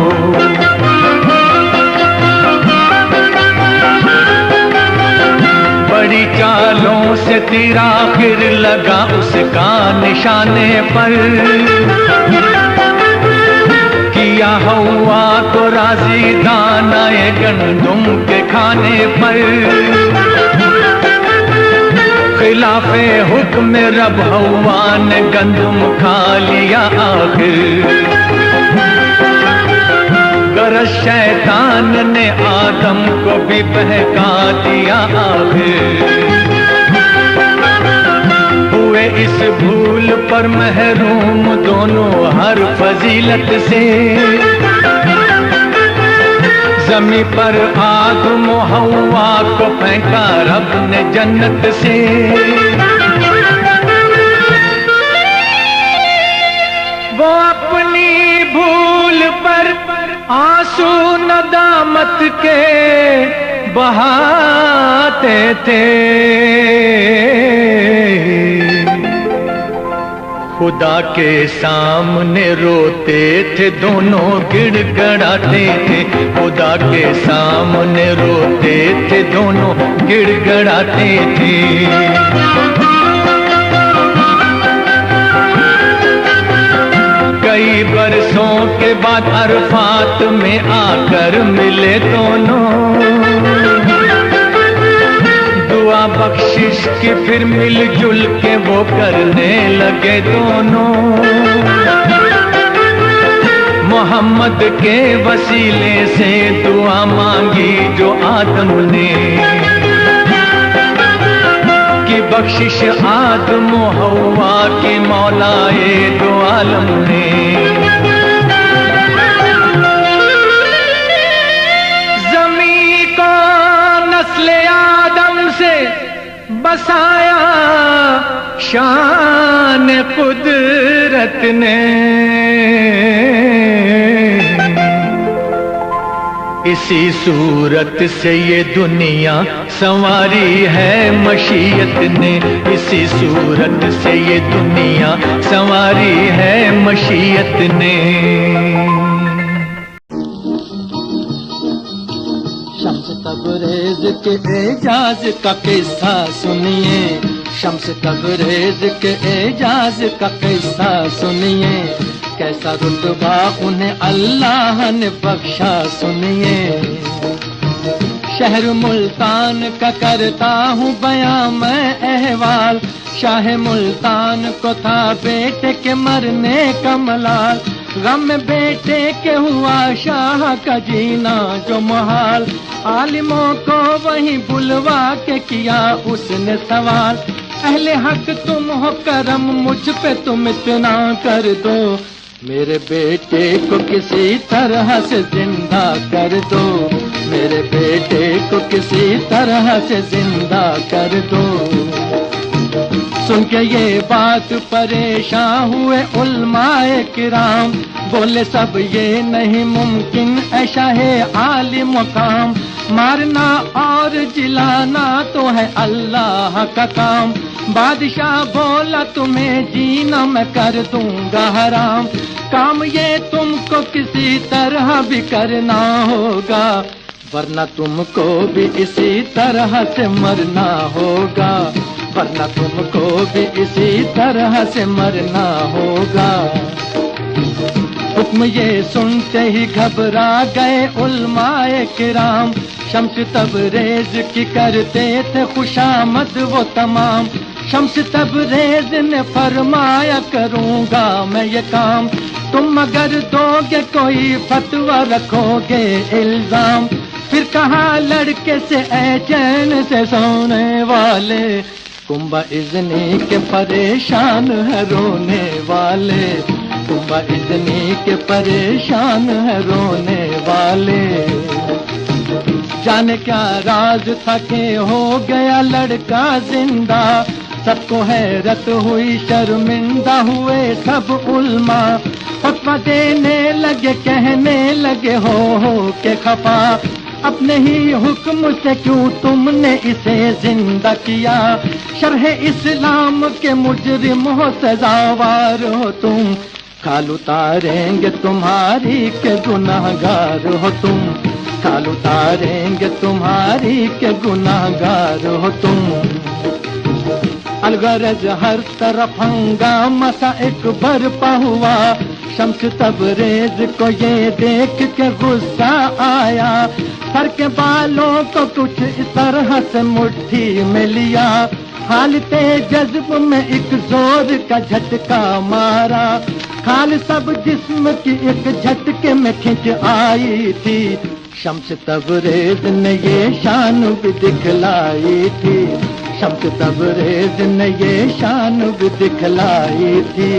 बड़ी चालों से तीर आखिर लगा उसका निशाने पर। किया हवा को राजी दानाए गंदुम के खाने पर। खिलाफे हुक्म रब हवा ने गंदुम खा लिया आखिर। गरज शैतान ने आदम को भी बहका दिया आखिर। हुए इस भूल पर महरूम दोनों हर फजीलत से। जमी पर आदम हवा को फेंका रब ने जन्नत से। वो अपनी भूल पर आंसू नदामत के बहाते थे। खुदा के सामने रोते थे दोनों गिड़गड़ाते थे। खुदा के सामने रोते थे दोनों गिड़गड़ाते थे। कई बरस बरसों के बाद अरफात में आकर मिले दोनों, दुआ बख्शिश की फिर मिलजुल के वो करने लगे दोनों। मोहम्मद के वसीले से दुआ मांगी जो आदम ने, कि बख्शिश आदम हव्वा की मौलाए दो आलम ने। ज़मीं को नस्ले आदम से बसाया शान कुदरत ने, इसी सूरत से ये दुनिया संवारी है मशीयत ने, इसी सूरत से ये दुनिया संवारी है मशीयत ने। शम्स तबरेज के एजाज का किस्सा सुनिए, शम्स तबरेज के एजाज का किस्सा सुनिए, कैसा रुतबा उन्हें अल्लाह ने बख्शा सुनिए। शहर मुल्तान का करता हूँ बयां मैं अहवाल, शाह मुल्तान को था बेटे के मरने का मलाल, गम बेटे के हुआ शाह का जीना जो मुहाल, आलिमों को वहीं बुलवा के किया उसने सवाल, अहले हक तुम हो करम मुझ पे तुम इतना कर दो, मेरे बेटे को किसी तरह से जिंदा कर दो, मेरे बेटे को किसी तरह से जिंदा कर दो। सुन के ये बात परेशान हुए उलमाए किराम, बोले सब ये नहीं मुमकिन ऐसा है आली मुकाम, मारना और जिलाना तो है अल्लाह का काम, बादशाह बोला तुम्हें जीना मैं कर दूंगा हराम, काम ये तुमको किसी तरह भी करना होगा, वरना तुमको भी इसी तरह से मरना होगा, वरना तुमको भी इसी तरह से मरना होगा। हुक्म ये सुनते ही घबरा गए उलमाए किराम, शम्स तबरेज की करते थे खुशामद वो तमाम, शम्स तबरेज ने फरमाया करूंगा मैं ये काम, तुम अगर दोगे कोई फतवा रखोगे इल्जाम, फिर कहा लड़के से ऐ चैन से सोने वाले, कुंबा इज़नी के परेशान है रोने वाले, कुंबा इज़नी के परेशान है रोने वाले। जाने क्या राज था के हो गया लड़का जिंदा, सबको हैरत हुई शर्मिंदा हुए सब उल्मा, फतवा देने लगे कहने लगे हो के खफा, अपने ही हुक्म से क्यों तुमने इसे जिंदा किया, शरह इस्लाम के मुजरिम हो सजावार हो तुम, खाल उतारेंगे तुम्हारी के गुनाहगार हो तुम, खाल उतारेंगे तुम्हारी के गुनाहगार हो तुम। अलगरज हर तरफ हंगामा सा एक बरपा हुआ, शम्स तबरेज को ये देख के गुस्सा आया, सर के बालों को कुछ इस तरह से मुट्ठी में लिया, हालते जज्ब में एक जोर का झटका मारा, खाल सब जिस्म की एक झटके में खिंच आई थी, शम्स तबरेज ने ये शान भी दिखलाई थी, शम्स तबरेज ने ये शान भी दिखलाई थी।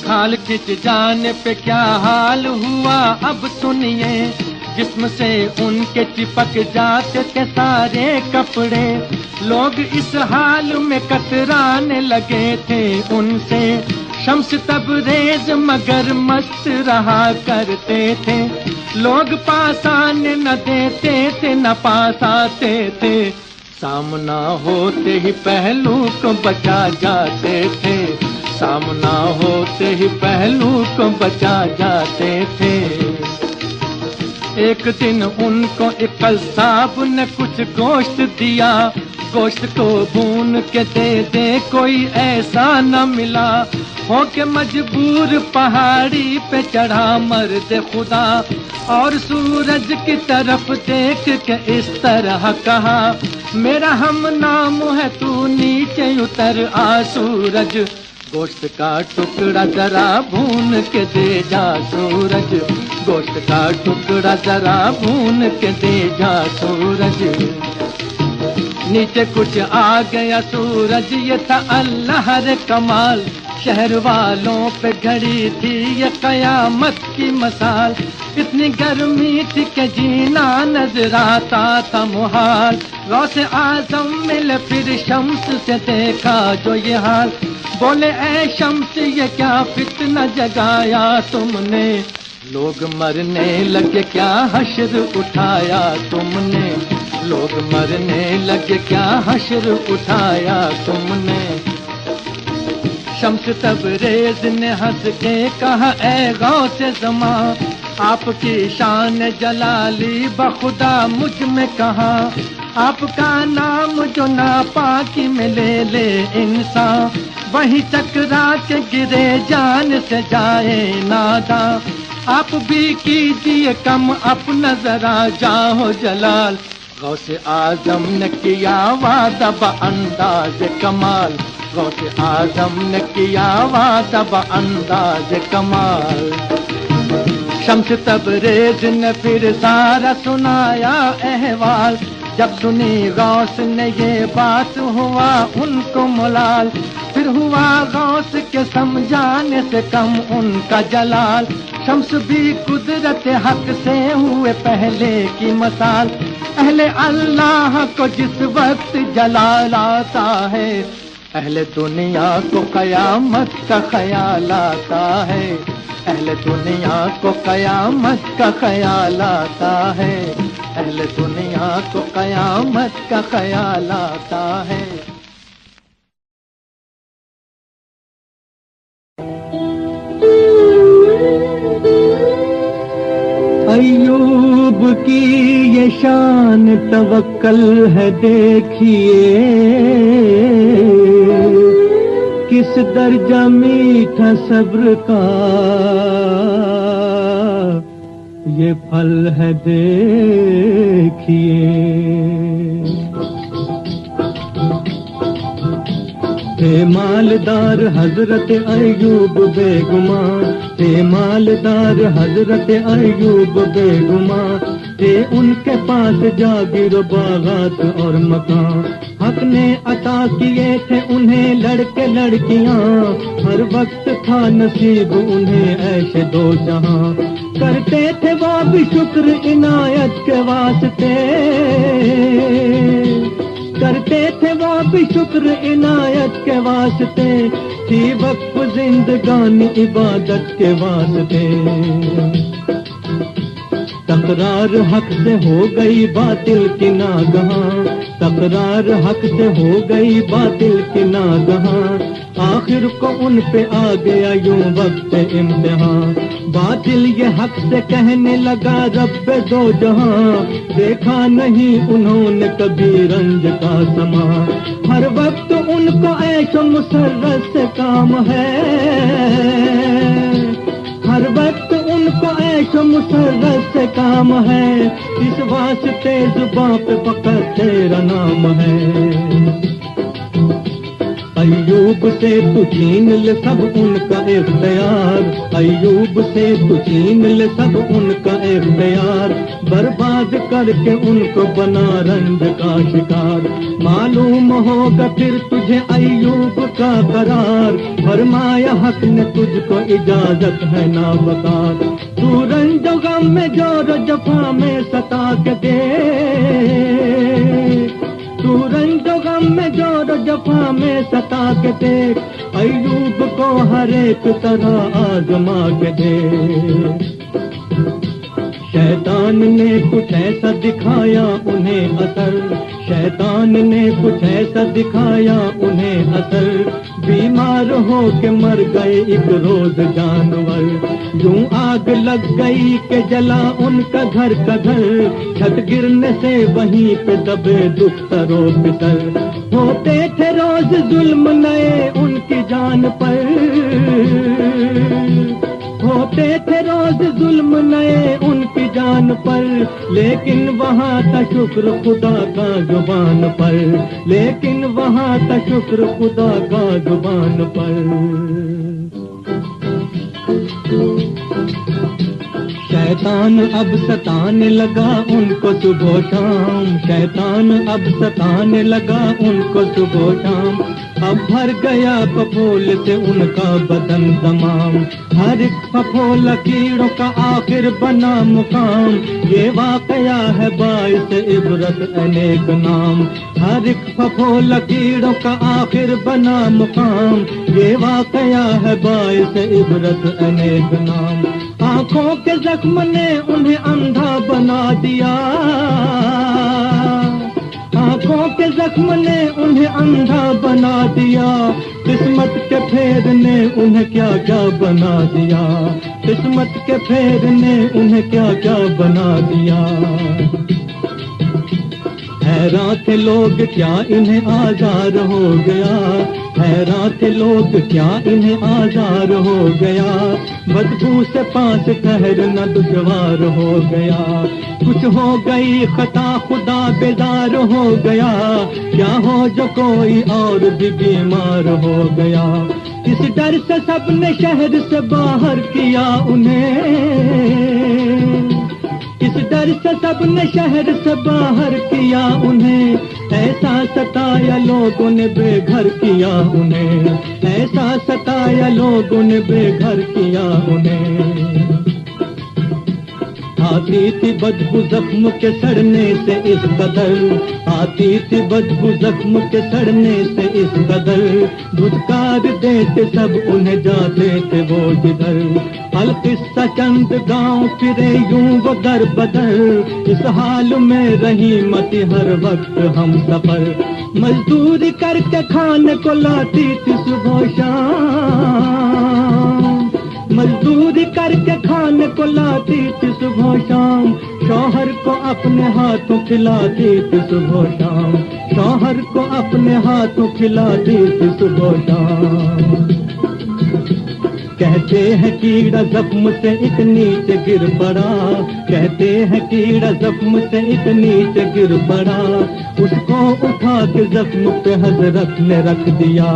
खाल खिंच जाने पे क्या हाल हुआ अब सुनिए, जिस्म से उनके चिपक जाते थे सारे कपड़े, लोग इस हाल में कतराने लगे थे उनसे, शम्स तबरेज मगर मस्त रहा करते थे, लोग पास आने न देते थे न पास आते थे, सामना होते ही पहलू को बचा जाते थे, सामना होते ही पहलू को बचा जाते थे। एक दिन उनको एक कसाब ने कुछ गोश्त दिया, गोश्त को भून के दे दे कोई ऐसा न मिला, हो के मजबूर पहाड़ी पे चढ़ा मर्द खुदा, और सूरज की तरफ देख के इस तरह कहा, मेरा हम नाम है तू नीचे उतर आ सूरज, गोश्त का टुकड़ा जरा भून के दे जा सूरज, गोश्त का टुकड़ा जरा भून के दे जा सूरज। नीचे कुछ आ गया सूरज, ये था अल्लाह रे कमाल, शहर वालों पे घड़ी थी ये कयामत की मसाल, इतनी गर्मी थी कि जीना नजर आता था मुहाल, गौसे आजम मिले फिर शम्स से देखा जो ये हाल, बोले ऐ शम्स ये क्या फितना जगाया तुमने, लोग मरने लगे क्या हश्र उठाया तुमने, लोग मरने लगे क्या हश्र उठाया तुमने। शम्स तबरेज ने हंस के कहा, ऐ गौसे ज़मा आपकी शान जलाली बखुदा मुझ में कहा, आपका नाम जो नापाकी में ले ले इंसान, वही टकरा के गिरे जान से जाए नादा, आप भी कीजिए कम अपना जरा जाहो जलाल, गौसे आजम ने किया वादा बअंदाज कमाल, गौसे आजम ने किया वादा बअंदाज कमाल। शम्स तबरेज ने फिर सारा सुनाया अहवाल, जब सुनी गौस ने ये बात हुआ उनको मुलाल, फिर हुआ गौस के समझाने से कम उनका जलाल, शम्स भी कुदरत हक से हुए पहले की मसाल, अहले अल्लाह को जिस वक्त जलाल आता है, अहले दुनिया को कयामत का ख्याल आता है, अहले दुनिया को कयामत का ख्याल आता है, अहले दुनिया को कयामत का ख्याल आता है। अय्यूब की ये शान तवक्कल है देखिए, किस दर्जा मीठा सब्र का ये फल है देखिए। हे मालदार हजरत अय्यूब बेगुमान, हे मालदार हजरत अय्यूब बेगुमान, थे उनके पास जागीर बागात और मकान, हक ने अता किए थे उन्हें लड़के लड़कियां, हर वक्त था नसीब उन्हें ऐसे दो जहां, करते थे वो भी शुक्र इनायत के वास्ते, करते थे वो भी शुक्र इनायत के वास्ते, थी वक्फ जिंदगानी इबादत के वास्ते। तकरार हक से हो गई बातिल की नागहां, तकरार हक से हो गई बातिल की नागहां, आखिर को उन पे आ गया यूं वक्त इम्तिहान, बातिल ये हक से कहने लगा रब्बे दो जहां, देखा नहीं उन्होंने कभी रंज का समा, हर वक्त उनको ऐशो मुसर्रत से काम है, हर वक्त उनको ऐशो मुसर्रत से काम है, इस वास्ते जुबां पे फकत तेरा नाम है। अय्यूब से तू छीन ले सब उनका इख्तियार, अय्यूब से तू छीन ले सब उनका इख्तियार, बर्बाद करके उनको बना रंज का शिकार, मालूम होगा फिर तुझे अय्यूब का करार, फरमाया हक ने तुझको इजाजत है ना बकार, तू रंजो गम में जोर जफा में सता के दे, तू रंजो गम में जोर जफा में सता के देख, अय्यूब को हर एक तरह आजमा के दे। शैतान ने कुछ ऐसा दिखाया उन्हें असर, शैतान ने कुछ ऐसा दिखाया उन्हें असर, बीमार हो के मर गए एक रोज जानवर, यूं आग लग गई के जला उनका घर का घर, छत गिरने से वहीं पे दबे दुख्तरों पितर। होते थे रोज जुल्म नए उनकी जान पर, होते थे रोज जुल्म नए उनकी जान पर, लेकिन वहाँ था शुक्र खुदा का जुबान पर, लेकिन वहाँ था शुक्र खुदा का जुबान पर। शैतान अब सताने लगा उनको सुबह शाम, शैतान अब सताने लगा उनको सुबह शाम। अब भर गया फफोल से उनका बदन तमाम, हर एक फफोला कीड़ों का आखिर बना मुकाम। ये वाकया है बाइस इबरत अनेक नाम, हर एक फफोला कीड़ों का आखिर बना मुकाम। ये वाकया है बाइस इबरत अनेक नाम। आंखों के जख्म ने उन्हें अंधा बना दिया, आंखों के जख्म ने उन्हें अंधा बना दिया। किस्मत के फेर ने उन्हें क्या क्या बना दिया, किस्मत के फेर ने उन्हें क्या क्या बना दिया। हैरान थे लोग क्या इन्हें आजार हो गया, हैरान थे लोग क्या इन्हें आजार हो गया। बदबू से पांच ठहरना दुश्वार हो गया, कुछ हो गई खता खुदा बेदार हो गया। क्या हो जो कोई और भी बीमार हो गया, इस डर से सबने शहर से बाहर किया उन्हें, इस डर से सबने शहर से बाहर किया उन्हें। ऐसा सताया लोगों ने बेघर किया उन्हें, ऐसा सताया लोगों ने बेघर किया उन्हें। आती थी बदबू जख्म के सड़ने से इस कदर, आती थी बदबू जख्म के सड़ने से इस कदर। धुतकार देते सब उन्हें जाते थे वो जिधर। अलकिस्सा चंद गांव फिरे यूं वो दर बदर, इस हाल में रही मती हर वक्त हम सफर। मजदूरी करके खाने को लाती थी सुबह शाम, मजदूरी करके खाने को लाती थी सुबह शाम। शौहर को अपने हाथों खिलाती थी सुबह शाम, शौहर को अपने हाथों खिलाती थी सुबह शाम। कहते हैं कीड़ा जख्म से एक नीचे गिर पड़ा, कहते हैं कीड़ा जख्म से एक नीचे गिर पड़ा। उसको उठा के जख्म पे हजरत ने रख दिया,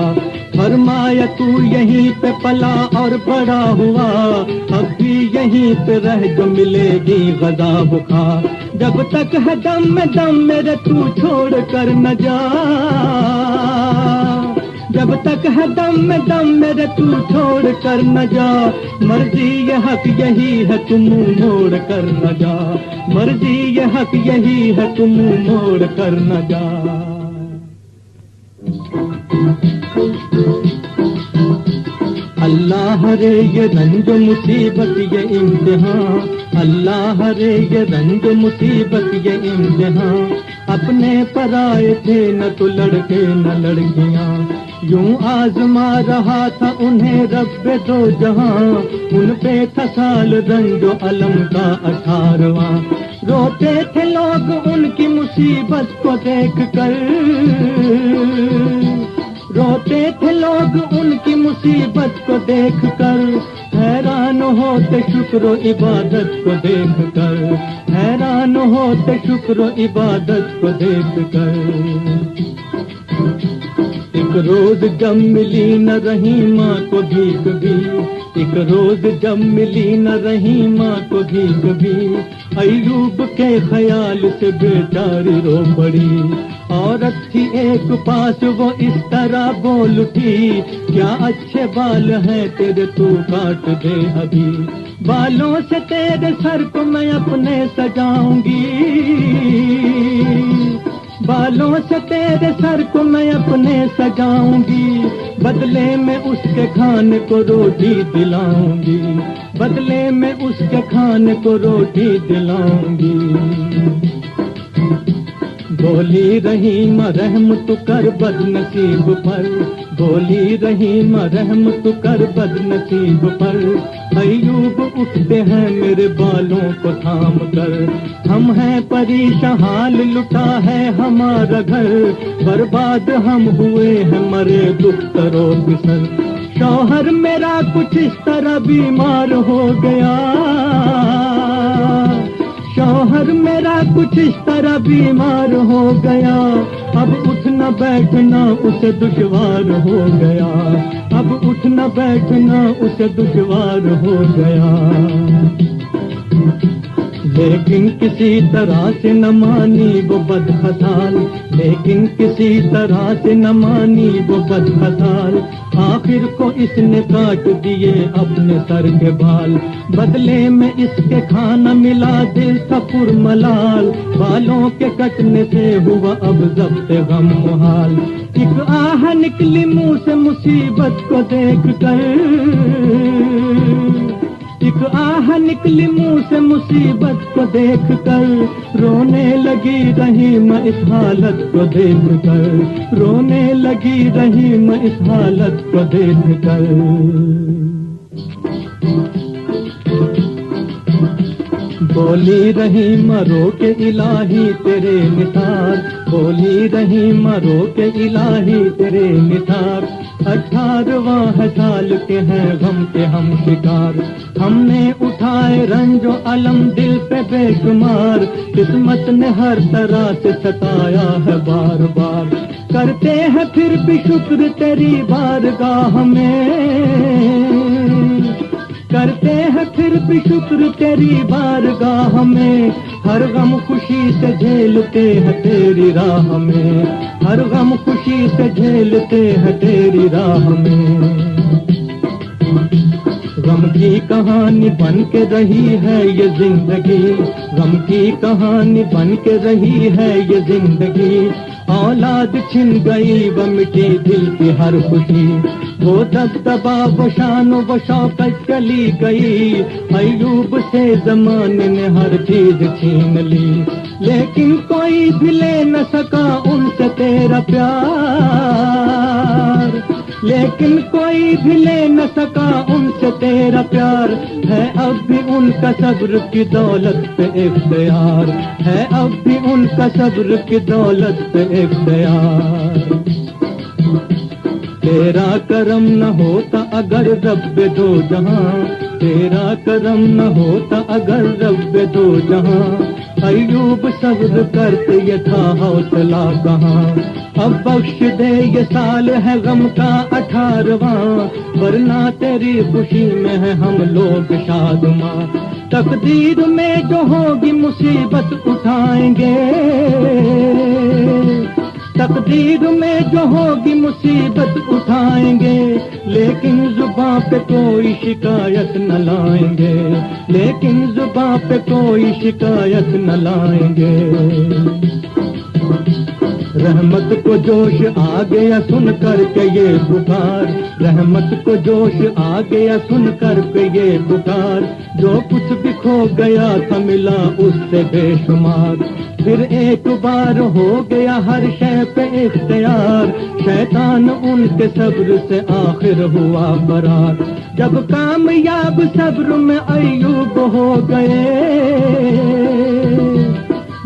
फरमाया तू यहीं पे पला और बड़ा हुआ, अब भी यहीं पे रह जो मिलेगी गदा बुखा। जब तक है दम में दम मेरे तू छोड़ कर न जा, जब तक है दम में दम मेरे तू छोड़ कर न जा। मर्जी ये हक यही है तुम मोड़ कर न जा, मर्जी ये हक यही है तुम मोड़ कर न जा। अल्लाह रे ये रंज मुसीबत ये इम्तिहान, अल्लाह रे ये रंज मुसीबत ये इम्तिहान। अपने पर आए थे न तो लड़के न लड़कियां, यूं आजमा रहा था उन्हें रब्बे दो जहां। उन पे था साल रंजो अलम का 18वां। रोते थे लोग उनकी मुसीबत को देख कर, रोते थे लोग उनकी मुसीबत को देख कर। हैरान होते शुक्र इबादत को देख कर, हैरान होते शुक्र इबादत को देख कर। एक रोज जब मिली न रही माँ को भीख भी, एक रोज जब मिली न रही माँ को भीख भी। अय्यूब के ख्याल से बेचारी रो पड़ी, औरत थी एक पास वो इस तरह बोल उठी। क्या अच्छे बाल हैं तेरे तू काट दे अभी, बालों से तेरे सर को मैं अपने सजाऊंगी, बालों से तेरे सर को मैं अपने सजाऊंगी। बदले में उसके खाने को रोटी दिलाऊंगी, बदले में उसके खाने को रोटी दिलाऊंगी। बोली रही रहम तू कर बदनसीब पर, बोली रहीम रहम तू कर बदनसीब पर। अय्यूब उठते हैं मेरे बालों को थाम कर। हम हैं परेशान हाल लुटा है हमारा घर, बर्बाद हम हुए हैं मरे दुख्तरों की सर। शौहर मेरा कुछ इस तरह बीमार हो गया, शौहर मेरा कुछ इस तरह बीमार हो गया। अब उठना बैठना उसे दुश्वार हो गया, अब उठना बैठना उसे दुश्वार हो गया। लेकिन किसी तरह से न मानी वो बदखसाल, लेकिन किसी तरह से न मानी वो बदखसाल। आखिर को इसने काट दिए अपने सर के बाल, बदले में इसके खाना मिला दिल था पुरमलाल। बालों के कटने से हुआ अब जब्त गम मुहाल। एक आह निकली मुंह से मुसीबत को देख कर, एक आह निकली मुंह से मुसीबत को देख कर। रोने लगी रही मैं इस हालत को देख कर, रोने लगी रही मैं इस हालत को देख कर। बोली रही मरो के इलाही तेरे निसार, बोली रही मरो के इलाही तेरे निसार। 18वां साल के हैं गम के हम शिकार, हमने उठाए रंजो अलम दिल पे बेशुमार। किस्मत ने हर तरह से सताया है बार बार, करते हैं फिर भी शुक्र तेरी बारगाह में, करते हैं फिर भी शुक्र तेरी बारगाह में। हर गम खुशी से झेलते हैं तेरी राह में, हर गम खुशी से झेलते हैं तेरी राह में। गम की कहानी बन के रही है ये जिंदगी, गम की कहानी बन के रही है ये जिंदगी। औलाद छिन गई व मिटी दिल की हर खुशी, वो दबदबा वो शान वो शौकत चली गई। अय्यूब से जमाने ने हर चीज छीन ली, लेकिन कोई भी ले न सका उनसे तेरा प्यार, लेकिन कोई भी ले न सका उनसे तेरा प्यार। है अब भी उनका सब्र की दौलत पे इख्तियार, है अब भी उनका सब्र की दौलत पे इख्तियार। तेरा करम न होता अगर रब दो जहां, तेरा करम न होता अगर रब दो जहां। अय्यूब सब्र करते ये था हौसला कहाँ। अब बख्श दे ये साल है गम का 18वां, वरना तेरी खुशी में है हम लोग शादमां। तकदीर में जो होगी मुसीबत उठाएंगे, तकदीर में जो होगी मुसीबत उठाएंगे। लेकिन जुबां पे कोई शिकायत न लाएंगे, लेकिन जुबां पे कोई शिकायत न लाएंगे। रहमत को जोश आ गया सुन कर के ये पुकार, रहमत को जोश आ गया सुन कर के ये पुकार। जो कुछ भी खो गया था मिला उससे बेशुमार, फिर एक बार हो गया हर शय पे इख्तियार। शैतान उनके सब्र से आखिर हुआ फरार, जब कामयाब सब्र में अय्यूब हो गए,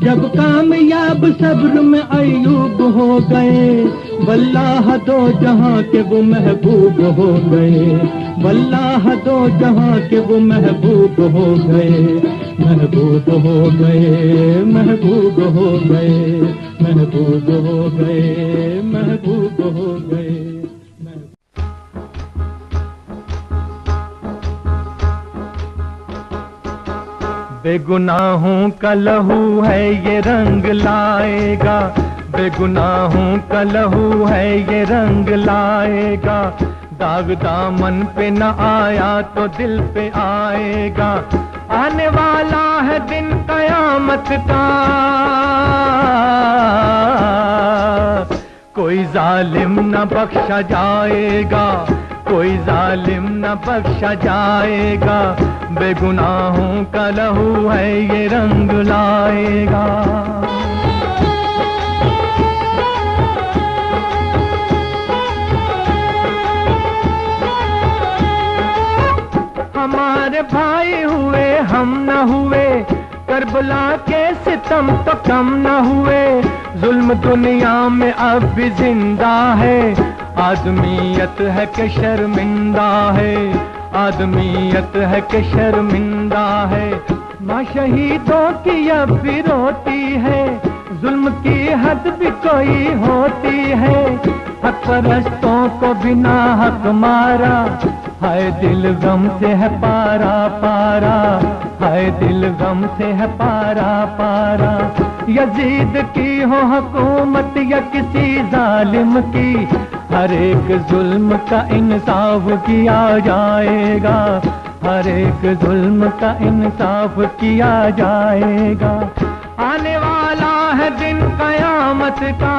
जब कामयाब सब्र में अय्यूब हो गए। वल्लाह दो जहां के वो महबूब हो गए, वल्लाह दो जहां के वो महबूब हो गए, महबूब हो गए, महबूब हो गए, महबूब हो गए, महबूब हो गए। बेगुनाहों का लहू है ये रंग लाएगा, बेगुनाहों का लहू है ये रंग लाएगा। दाग दामन पे न आया तो दिल पे आएगा, आने वाला है दिन कयामत का। कोई जालिम न बख्शा जाएगा, कोई जालिम न बख्शा जाएगा। बेगुनाहों का लहू है ये रंग लाएगा। सारे भाई हुए हम न हुए, करबला के सितम तो कम न हुए। जुल्म दुनिया में अब भी जिंदा है, आदमियत है कि शर्मिंदा है, आदमियत है कि शर्मिंदा है। माँ शहीदों की अब भी रोती है, जुल्म की हद भी कोई होती है। हक परस्तों को बिना हक मारा, हाय दिल गम से है पारा पारा, हाय दिल गम से है पारा पारा। यजीद की हो हुकूमत या किसी जालिम की, हर एक जुल्म का इंसाफ किया जाएगा, हर एक जुल्म का इंसाफ किया जाएगा। आने वाला है दिन कयामत का,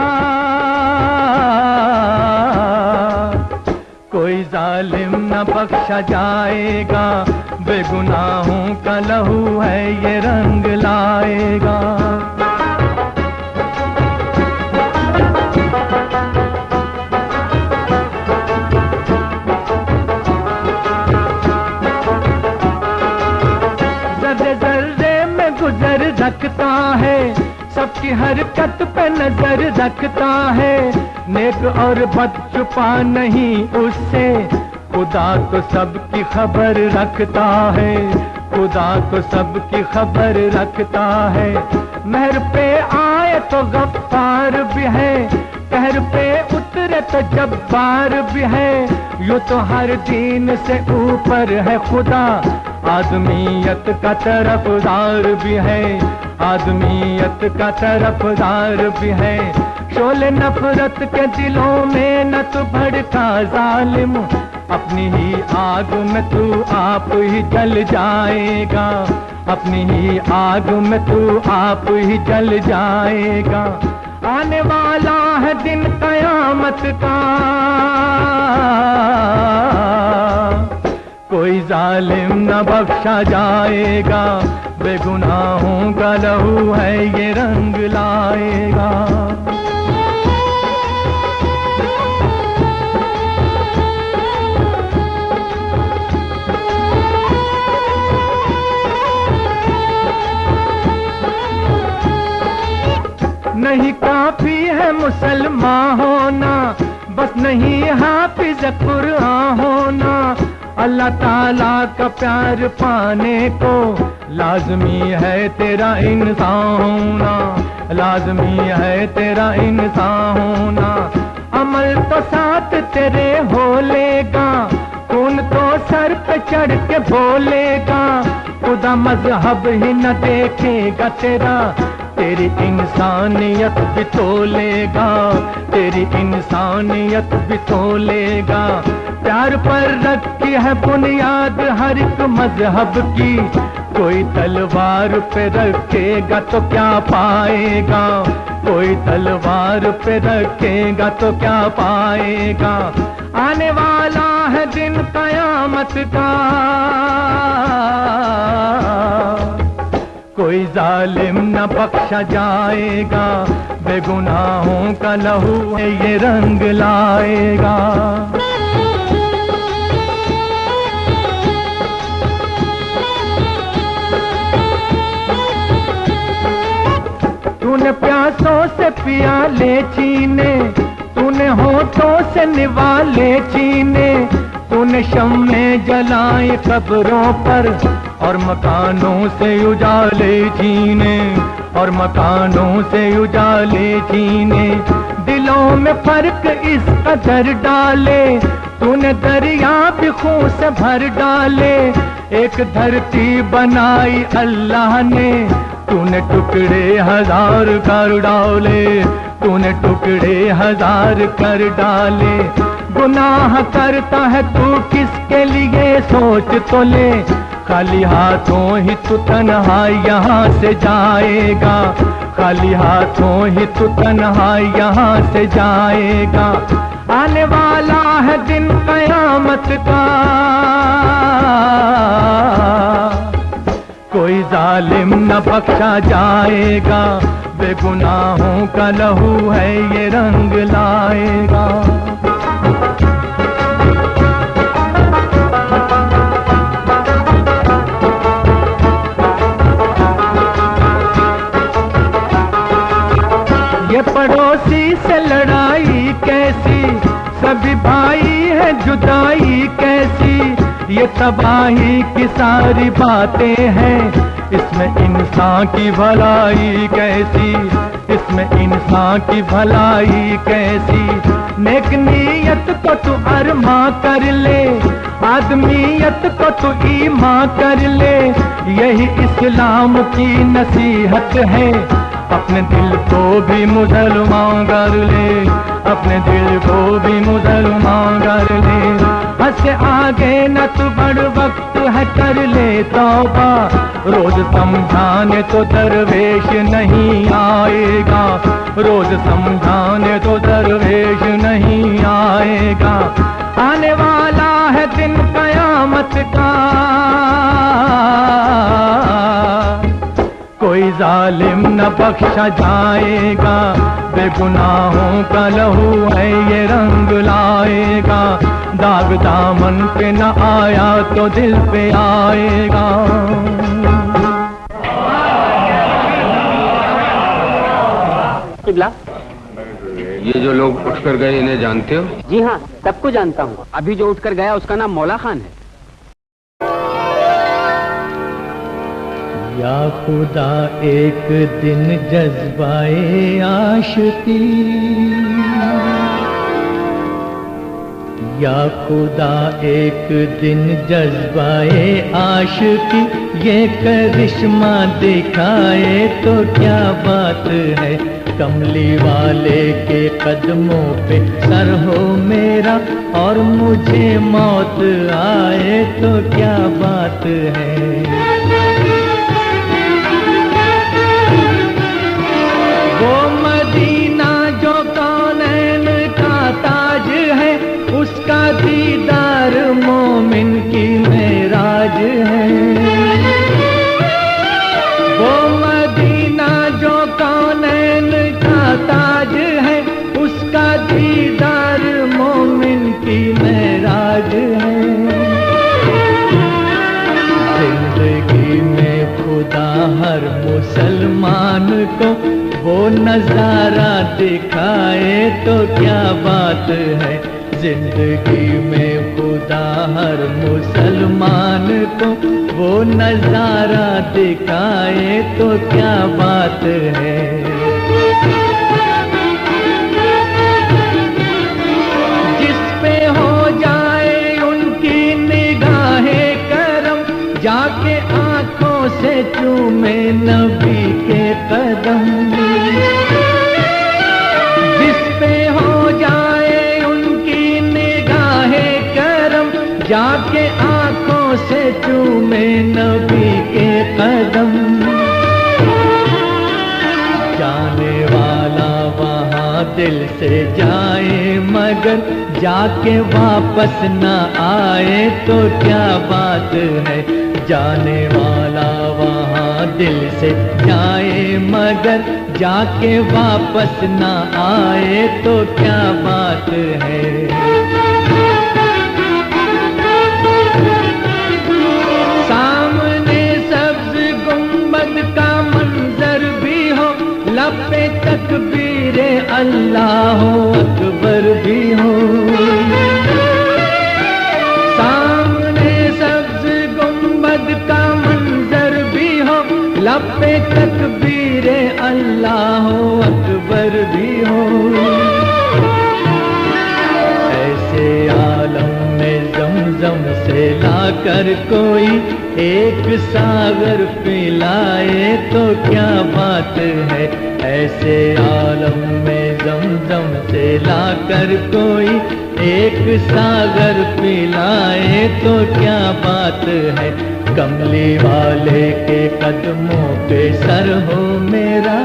कोई जालिम न बख्शा जाएगा, बेगुनाहों का लहू है ये रंग लाएगा। जर्रे जर्रे में गुजर रखता है, सबकी हरकत पे नजर रखता है। नेक और बद छुपा नहीं उससे, खुदा तो सबकी खबर रखता है, खुदा तो सबकी खबर रखता है। महर पे आए तो गफ्फार भी है, कहर पे उतरे तो जब्बार भी है। यूं तो हर दीन से ऊपर है खुदा, आदमियत का तरफदार भी है, आदमियत का तरफदार भी है। शोले नफरत के दिलों में न तो भड़का जालिम, अपनी ही आग में तू आप ही जल जाएगा, अपनी ही आग में तू आप ही जल जाएगा। आने वाला है दिन कयामत का, कोई जालिम न बख्शा जाएगा, बेगुनाहों का लहू है ये रंग लाएगा। नहीं काफी है मुसलमान होना, बस नहीं हाफिज कुरान होना। अल्लाह ताला का प्यार पाने को लाजमी है तेरा इंसान होना, लाजमी है तेरा इंसान होना। अमल तो साथ तेरे हो लेगा, खून तो सर पे चढ़ के बोलेगा। खुदा मजहब ही न देखेगा तेरा, तेरी इंसानियत भी तोलेगा, तेरी इंसानियत भी तोलेगा। प्यार पर रखी है बुनियाद हर एक मजहब की, कोई तलवार पे रखेगा तो क्या पाएगा, कोई तलवार पे रखेगा तो क्या पाएगा। आने वाला है दिन कयामत का, कोई जालिम न बख्शा जाएगा, बेगुनाहों का लहू है ये रंग लाएगा। तूने प्यासों से पियाले छीने, तूने होठों से निवाले छीने। तूने शम्मे जलाए कब्रों पर और मकानों से उजाले छीने, और मकानों से उजाले छीने। दिलों में फर्क इस कदर डाले, तूने दरिया भी खून से भर डाले। एक धरती बनाई अल्लाह ने, तूने टुकड़े हजार कर डाले, तूने टुकड़े हजार कर डाले। गुनाह करता है तू किसके लिए सोच तो ले, खाली हाथों ही तू तन्हा यहाँ से जाएगा, खाली हाथों ही तू तन्हा यहाँ से जाएगा। आने वाला है दिन कयामत का, कोई जालिम न बख्शा जाएगा, बेगुनाहों का लहू है ये रंग लाएगा। भी भाई है जुदाई कैसी, ये तबाही की सारी बातें हैं। इसमें इंसान की भलाई कैसी, इसमें इंसान की भलाई कैसी। नेक नीयत को तू अरमा कर ले, आदमियत को तू ईमान कर ले, यही इस्लाम की नसीहत है। अपने दिल को भी मुसलमान कर ले, अपने दिल को भी मुसलमान कर ले। हद से आगे न तू बढ़, वक्त है कर ले तौबा। रोज समझाने तो दरवेश नहीं आएगा, रोज समझाने तो दरवेश नहीं आएगा। आने वाला है दिन कयामत का, कोई जालिम न बख्शा जाएगा। बेगुनाहों का लहू है ये रंग लाएगा, दाग दामन पे न आया तो दिल पे आएगा। किबला, ये जो लोग उठकर गए इन्हें जानते हो? जी हाँ, सबको जानता हूँ। अभी जो उठकर गया उसका नाम मौला खान है। या खुदा एक दिन जज्बाए आशिकी, या खुदा एक दिन जज्बाए आशिकी, ये करिश्मा दिखाए तो क्या बात है। कमली वाले के कदमों पे सर हो मेरा, और मुझे मौत आए तो क्या बात है। वो मदीना जो कौनैन का ताज है, उसका दीदार मोमिन की मेराज है। वो मदीना जो कौनैन का ताज है, उसका दीदार मोमिन की मेराज है। जिंदगी में खुदा हर मुसलमान को वो नजारा दिखाए तो क्या बात है। जिंदगी में खुदा हर मुसलमान को वो नजारा दिखाए तो क्या बात है। जिस पे हो जाए उनकी निगाहें करम, जाके आंखों से चूमे नबी के कदम। जिस पे हो जाए उनकी निगाहें करम, जाके आंखों से चूमे नबी के कदम। जाने वाला वहाँ दिल से जाए मगर जाके वापस न आए तो क्या बात है। जाने वाला वहाँ दिल से जाए मगर जाके वापस न आए तो क्या बात है। सामने सब्ज गुंबद का मंजर भी हो, लब पे तकबीरे अल्लाह अकबर भी हो। सामने सब्ज गुंबद का मंजर भी हो, लब पे तकबीरे अल्लाह अकबर भी हो। ऐसे आलम में जमजम से लाकर कोई एक सागर पिलाए तो क्या बात है। ऐसे आलम में जमजम से लाकर कोई एक सागर पिलाए तो क्या बात है। कमली वाले के कदमों पे सर हो मेरा,